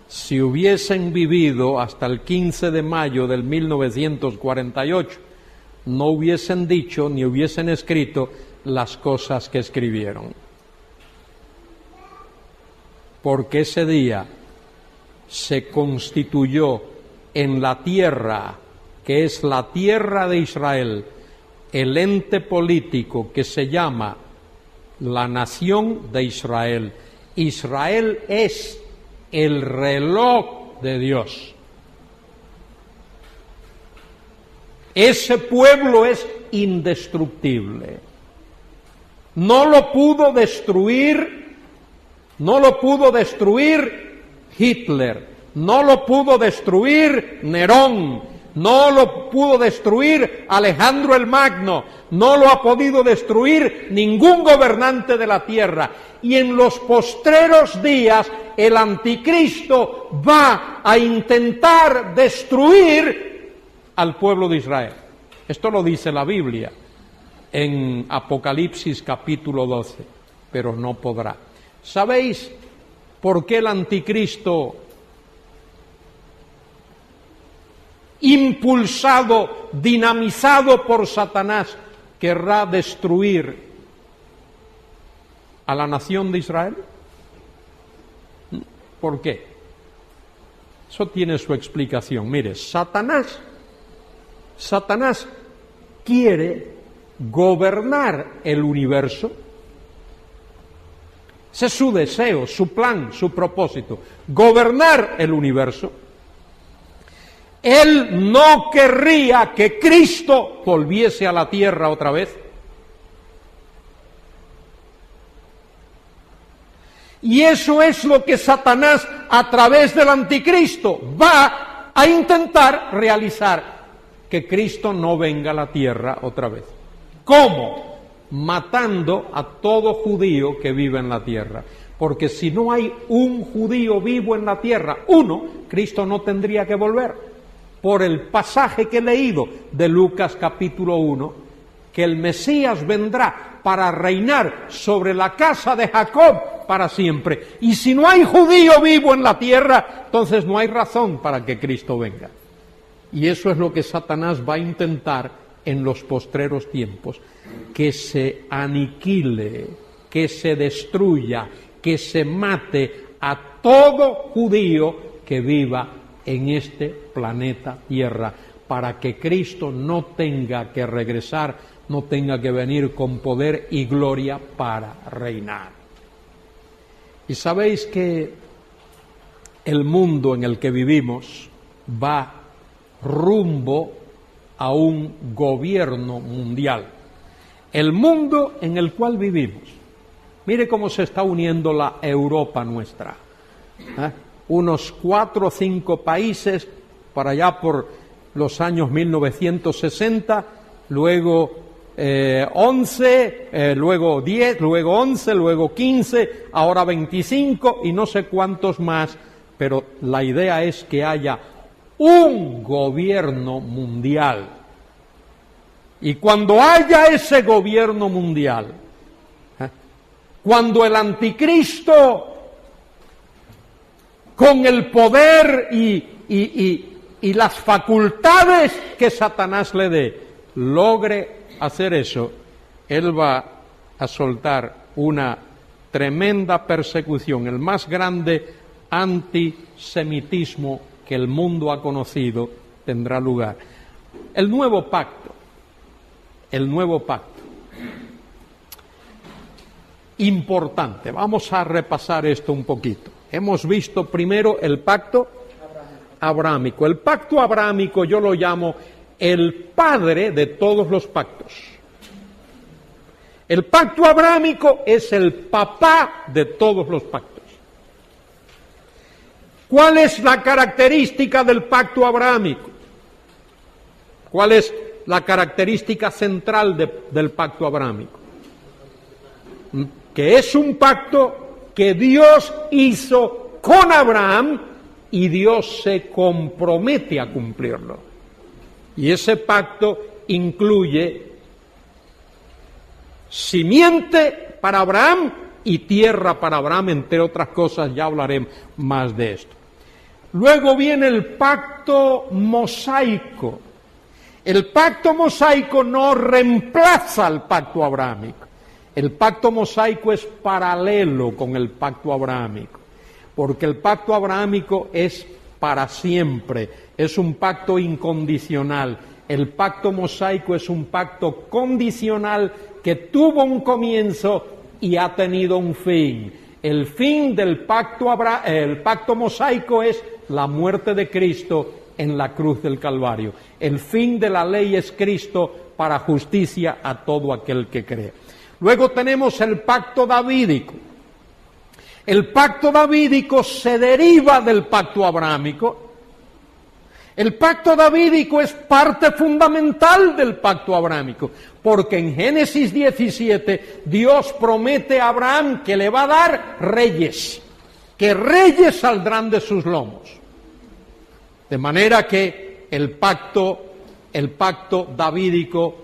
Si hubiesen vivido hasta el 15 de mayo del 1948, no hubiesen dicho ni hubiesen escrito las cosas que escribieron. Porque ese día se constituyó en la tierra, que es la tierra de Israel, el ente político que se llama la nación de Israel. Israel es el reloj de Dios. Ese pueblo es indestructible. No lo pudo destruir Hitler, no lo pudo destruir Nerón, no lo pudo destruir Alejandro el Magno, no lo ha podido destruir ningún gobernante de la tierra. Y en los postreros días el anticristo va a intentar destruir al pueblo de Israel. Esto lo dice la Biblia en Apocalipsis capítulo 12, pero no podrá. ¿Sabéis por qué el anticristo, impulsado, dinamizado por Satanás, querrá destruir a la nación de Israel? ¿Por qué? Eso tiene su explicación. Mire, Satanás quiere gobernar el universo. Ese es su deseo, su plan, su propósito, gobernar el universo. Él no querría que Cristo volviese a la tierra otra vez. Y eso es lo que Satanás, a través del anticristo, va a intentar realizar, que Cristo no venga a la tierra otra vez. ¿Cómo? Matando a todo judío que vive en la tierra. Porque si no hay un judío vivo en la tierra, Cristo no tendría que volver. Por el pasaje que he leído de Lucas capítulo 1, que el Mesías vendrá para reinar sobre la casa de Jacob para siempre. Y si no hay judío vivo en la tierra, entonces no hay razón para que Cristo venga. Y eso es lo que Satanás va a intentar en los postreros tiempos, que se aniquile, que se destruya, que se mate a todo judío que viva en este planeta Tierra, para que Cristo no tenga que regresar, no tenga que venir con poder y gloria para reinar. Y sabéis que el mundo en el que vivimos va rumbo a un gobierno mundial. El mundo en el cual vivimos. Mire cómo se está uniendo la Europa nuestra. Unos 4 o 5 países para allá por los años 1960, luego 11, luego 10, luego 11, luego 15, ahora 25 y no sé cuántos más, pero la idea es que haya un gobierno mundial. Y cuando haya ese gobierno mundial, cuando el anticristo con el poder y las facultades que Satanás le dé, logre hacer eso, él va a soltar una tremenda persecución, el más grande antisemitismo que el mundo ha conocido tendrá lugar. El nuevo pacto, importante, vamos a repasar esto un poquito. Hemos visto primero el pacto abrahámico. El pacto abrahámico yo lo llamo el padre de todos los pactos. El pacto abrahámico es el papá de todos los pactos. ¿Cuál es la característica del pacto abrahámico? ¿Cuál es la característica central del pacto abrahámico? Que es un pacto que Dios hizo con Abraham y Dios se compromete a cumplirlo. Y ese pacto incluye simiente para Abraham y tierra para Abraham, entre otras cosas, ya hablaré más de esto. Luego viene el pacto mosaico. El pacto mosaico no reemplaza al pacto abrahámico. El pacto mosaico es paralelo con el pacto abrahámico, porque el pacto abrahámico es para siempre, es un pacto incondicional. El pacto mosaico es un pacto condicional que tuvo un comienzo y ha tenido un fin. El fin del pacto mosaico es la muerte de Cristo en la cruz del Calvario. El fin de la ley es Cristo para justicia a todo aquel que cree. Luego tenemos el pacto davídico. El pacto davídico se deriva del pacto abrahámico. El pacto davídico es parte fundamental del pacto abrahámico, porque en Génesis 17 Dios promete a Abraham que le va a dar reyes, que reyes saldrán de sus lomos. De manera que el pacto davídico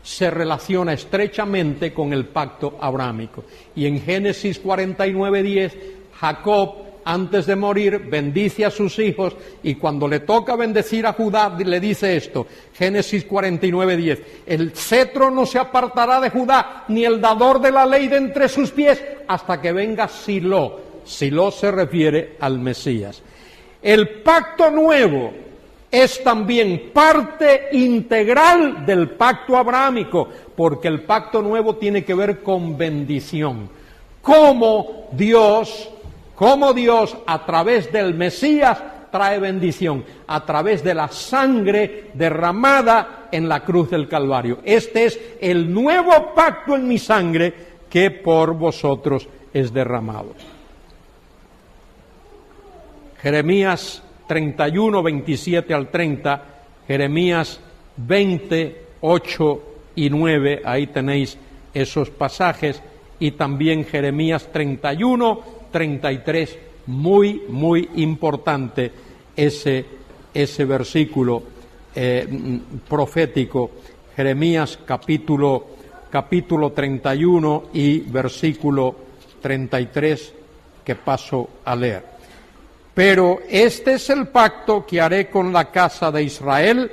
se relaciona estrechamente con el pacto abrahámico. Y en Génesis 49:10, Jacob, antes de morir, bendice a sus hijos, y cuando le toca bendecir a Judá, le dice esto, Génesis 49:10, el cetro no se apartará de Judá, ni el dador de la ley de entre sus pies, hasta que venga Silo. Silo se refiere al Mesías. El pacto nuevo es también parte integral del pacto abrahámico, porque el pacto nuevo tiene que ver con bendición. Cómo Dios a través del Mesías trae bendición, a través de la sangre derramada en la cruz del Calvario. Este es el nuevo pacto en mi sangre que por vosotros es derramado. Jeremías 31, 27 al 30, Jeremías 20, 8 y 9, ahí tenéis esos pasajes, y también Jeremías 31, 33, muy importante ese versículo profético, Jeremías capítulo 31 y versículo 33, que paso a leer. Pero este es el pacto que haré con la casa de Israel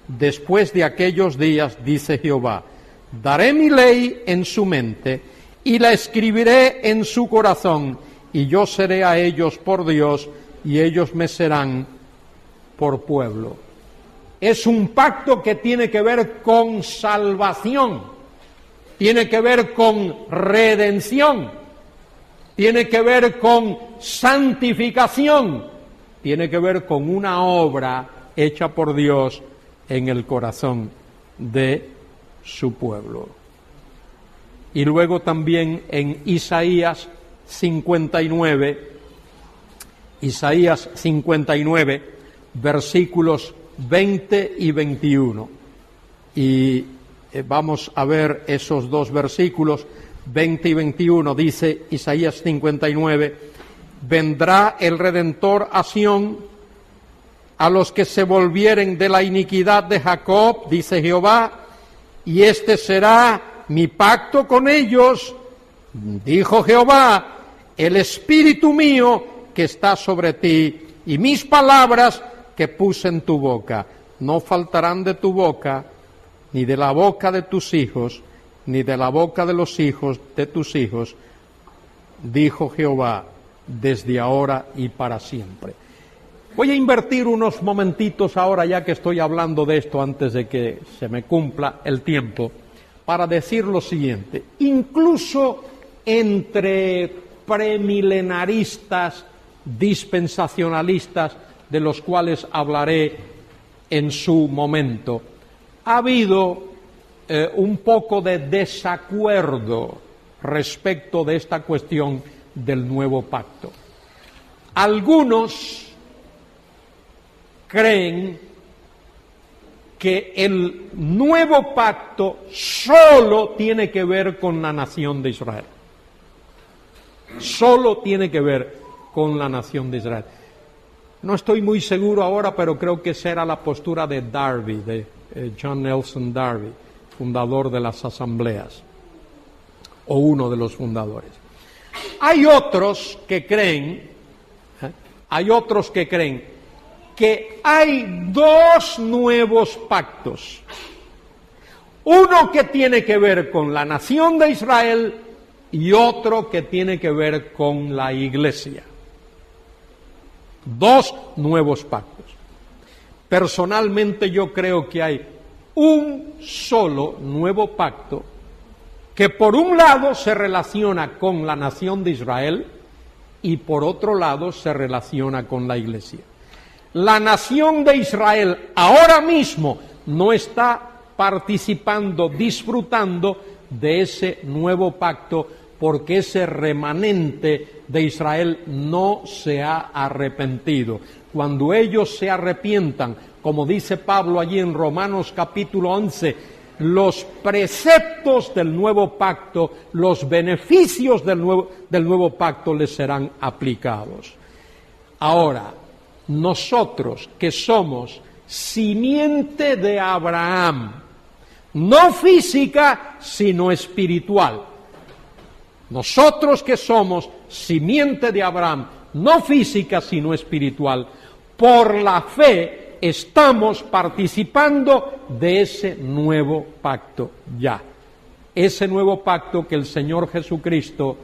después de aquellos días, dice Jehová. Daré mi ley en su mente y la escribiré en su corazón, y yo seré a ellos por Dios y ellos me serán por pueblo. Es un pacto que tiene que ver con salvación, tiene que ver con redención, tiene que ver con santificación, tiene que ver con una obra hecha por Dios en el corazón de su pueblo. Y luego también en Isaías 59, versículos 20 y 21. Y vamos a ver esos dos versículos. 20 y 21 dice Isaías 59, vendrá el Redentor a Sión, a los que se volvieren de la iniquidad de Jacob, dice Jehová, y este será mi pacto con ellos, dijo Jehová, el espíritu mío que está sobre ti y mis palabras que puse en tu boca. No faltarán de tu boca, ni de la boca de tus hijos, ni de la boca de los hijos de tus hijos, dijo Jehová, desde ahora y para siempre. Voy a invertir unos momentitos ahora, ya que estoy hablando de esto, antes de que se me cumpla el tiempo, para decir lo siguiente. Incluso entre premilenaristas, dispensacionalistas, de los cuales hablaré en su momento, ha habido un poco de desacuerdo respecto de esta cuestión del nuevo pacto. Algunos creen que el nuevo pacto solo tiene que ver con la nación de Israel. Solo tiene que ver con la nación de Israel. No estoy muy seguro ahora, pero creo que esa era la postura de Darby, de John Nelson Darby, fundador de las asambleas, o uno de los fundadores. Hay otros que creen que hay dos nuevos pactos. Uno que tiene que ver con la nación de Israel y otro que tiene que ver con la iglesia. Dos nuevos pactos. Personalmente yo creo que hay un solo nuevo pacto que por un lado se relaciona con la nación de Israel y por otro lado se relaciona con la iglesia. La nación de Israel ahora mismo no está participando, disfrutando de ese nuevo pacto porque ese remanente de Israel no se ha arrepentido. Cuando ellos se arrepientan, como dice Pablo allí en Romanos capítulo 11, los preceptos del nuevo pacto, los beneficios del nuevo pacto les serán aplicados. Ahora, nosotros que somos simiente de Abraham, no física, sino espiritual. Nosotros que somos simiente de Abraham, no física, sino espiritual, por la fe estamos participando de ese nuevo pacto ya. Ese nuevo pacto que el Señor Jesucristo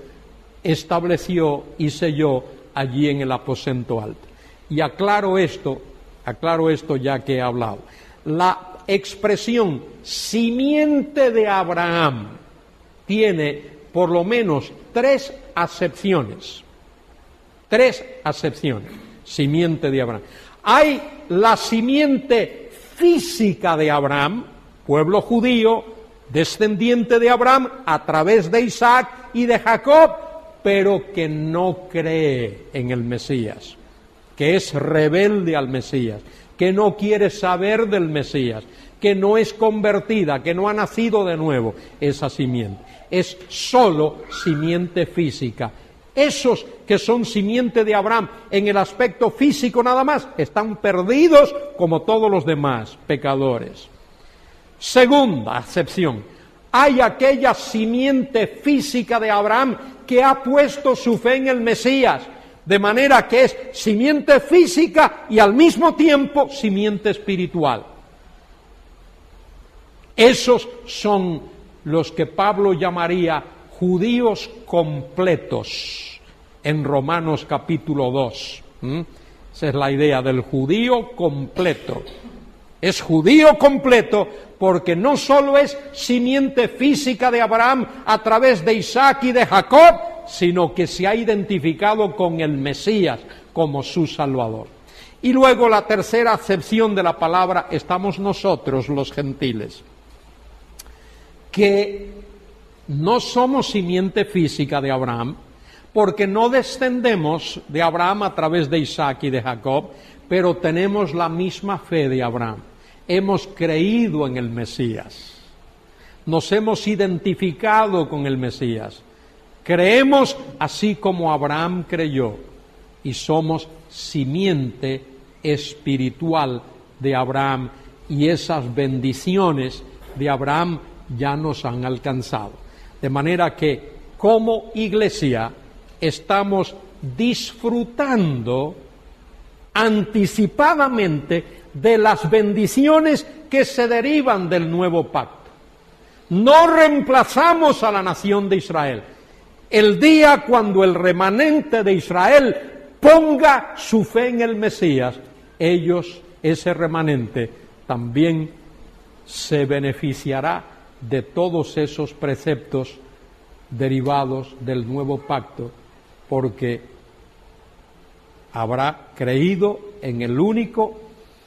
estableció y selló allí en el aposento alto. Y aclaro esto ya que he hablado. La expresión simiente de Abraham tiene por lo menos tres acepciones. Simiente de Abraham. Hay la simiente física de Abraham, pueblo judío, descendiente de Abraham a través de Isaac y de Jacob, pero que no cree en el Mesías, que es rebelde al Mesías, que no quiere saber del Mesías, que no es convertida, que no ha nacido de nuevo. Esa simiente es solo simiente física. Esos que son simiente de Abraham en el aspecto físico nada más, están perdidos como todos los demás pecadores. Segunda acepción, hay aquella simiente física de Abraham que ha puesto su fe en el Mesías, de manera que es simiente física y al mismo tiempo simiente espiritual. Esos son los que Pablo llamaría judíos completos en Romanos capítulo 2. Esa es la idea del judío completo. Es judío completo porque no solo es simiente física de Abraham a través de Isaac y de Jacob, sino que se ha identificado con el Mesías como su Salvador. Y luego la tercera acepción de la palabra, estamos nosotros los gentiles, que no somos simiente física de Abraham, porque no descendemos de Abraham a través de Isaac y de Jacob, pero tenemos la misma fe de Abraham. Hemos creído en el Mesías, nos hemos identificado con el Mesías, creemos así como Abraham creyó y somos simiente espiritual de Abraham, y esas bendiciones de Abraham ya nos han alcanzado. De manera que como iglesia estamos disfrutando anticipadamente de las bendiciones que se derivan del nuevo pacto. No reemplazamos a la nación de Israel. El día cuando el remanente de Israel ponga su fe en el Mesías, ellos, ese remanente, también se beneficiará de todos esos preceptos derivados del nuevo pacto, porque habrá creído en el único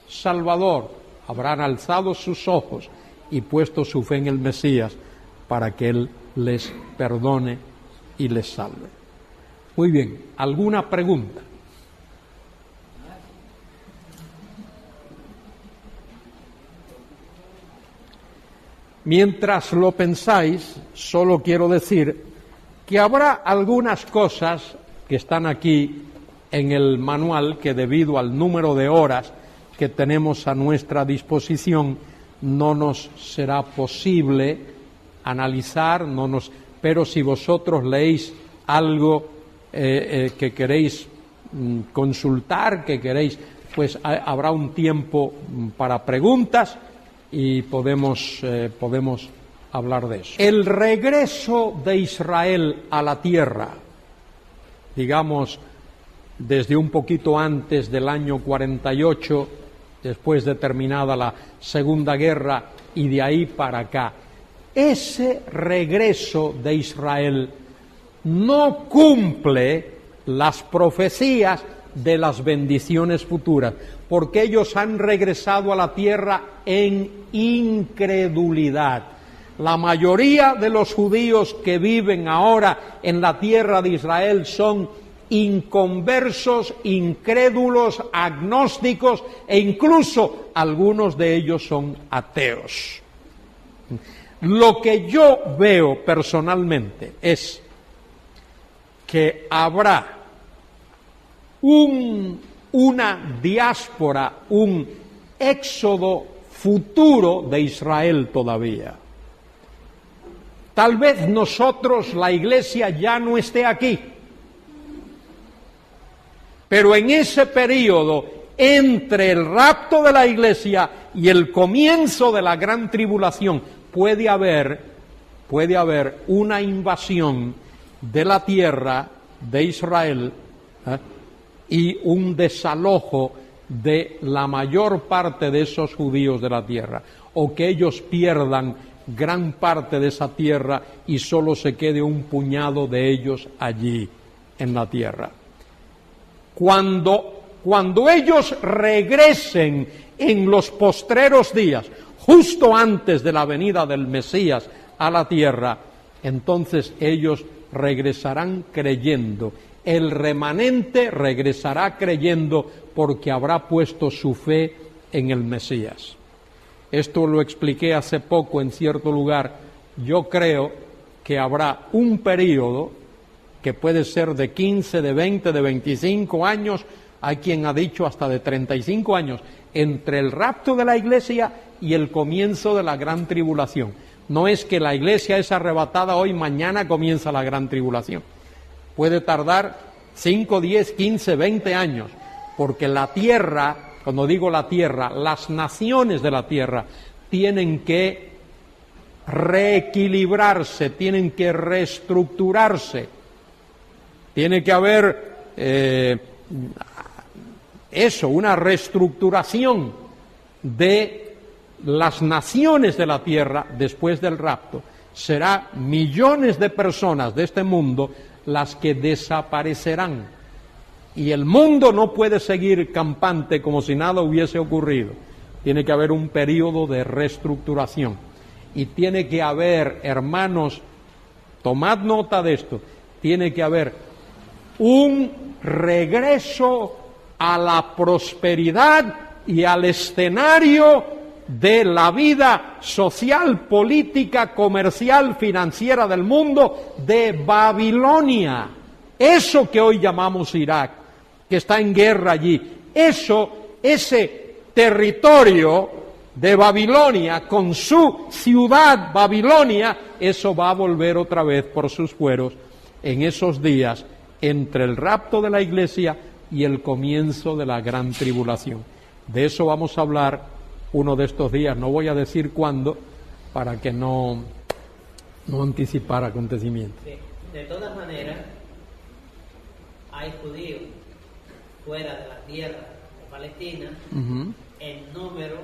Salvador, habrán alzado sus ojos y puesto su fe en el Mesías para que Él les perdone y les salve. Muy bien, ¿alguna pregunta? Mientras lo pensáis, solo quiero decir que habrá algunas cosas que están aquí en el manual que, debido al número de horas que tenemos a nuestra disposición, no nos será posible analizar, pero si vosotros leéis algo que queréis consultar, que queréis, pues habrá un tiempo para preguntas y podemos hablar de eso. El regreso de Israel a la tierra, digamos, desde un poquito antes del año 48, después de terminada la Segunda Guerra, y de ahí para acá, ese regreso de Israel no cumple las profecías de las bendiciones futuras, porque ellos han regresado a la tierra en incredulidad. La mayoría de los judíos que viven ahora en la tierra de Israel son inconversos, incrédulos, agnósticos, e incluso algunos de ellos son ateos. Lo que yo veo personalmente es que habrá una diáspora, un éxodo futuro de Israel todavía. Tal vez nosotros, la Iglesia, ya no esté aquí, pero en ese periodo entre el rapto de la Iglesia y el comienzo de la gran tribulación puede haber una invasión de la tierra de Israel, y un desalojo de la mayor parte de esos judíos de la tierra, o que ellos pierdan gran parte de esa tierra y solo se quede un puñado de ellos allí en la tierra. Cuando ellos regresen en los postreros días, justo antes de la venida del Mesías a la tierra, entonces ellos regresarán creyendo. El remanente regresará creyendo porque habrá puesto su fe en el Mesías. Esto lo expliqué hace poco en cierto lugar. Yo creo que habrá un período que puede ser de 15, de 20, de 25 años, hay quien ha dicho hasta de 35 años, entre el rapto de la Iglesia y el comienzo de la gran tribulación. No es que la Iglesia es arrebatada hoy, mañana comienza la gran tribulación. Puede tardar 5, 10, 15, 20 años, porque la tierra, cuando digo la tierra, las naciones de la tierra tienen que reequilibrarse, tienen que reestructurarse, tiene que haber una reestructuración de las naciones de la tierra después del rapto. Será millones de personas de este mundo las que desaparecerán, y el mundo no puede seguir campante como si nada hubiese ocurrido. Tiene que haber un periodo de reestructuración, y tiene que haber, hermanos, tomad nota de esto, tiene que haber un regreso a la prosperidad y al escenario de la vida social, política, comercial, financiera del mundo de Babilonia. Eso que hoy llamamos Irak, que está en guerra allí, ese territorio de Babilonia con su ciudad Babilonia, eso va a volver otra vez por sus fueros en esos días entre el rapto de la Iglesia y el comienzo de la gran tribulación. De eso vamos a hablar uno de estos días, no voy a decir cuándo, para que no anticipar acontecimientos. Sí. De todas maneras, hay judíos fuera de la tierra de Palestina, en número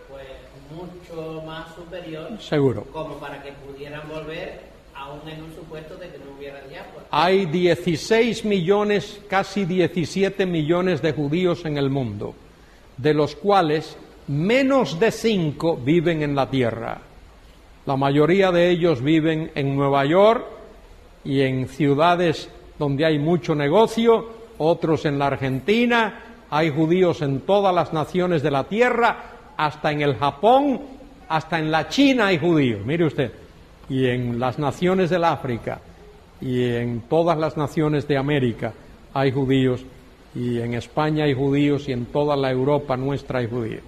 pues mucho más superior, Seguro. como para que pudieran volver aún en un supuesto de que no hubiera diáspora. Hay 16 millones, casi 17 millones de judíos en el mundo, de los cuales menos de 5 viven en la tierra. La mayoría de ellos viven en Nueva York y en ciudades donde hay mucho negocio, otros en la Argentina, hay judíos en todas las naciones de la tierra, hasta en el Japón, hasta en la China hay judíos, mire usted, y en las naciones del África, y en todas las naciones de América hay judíos, y en España hay judíos, y en toda la Europa nuestra hay judíos.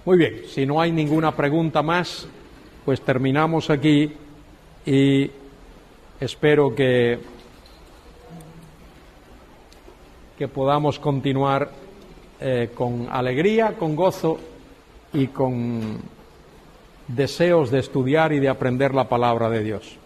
Muy bien, si no hay ninguna pregunta más, pues terminamos aquí y espero que podamos continuar con alegría, con gozo y con deseos de estudiar y de aprender la palabra de Dios.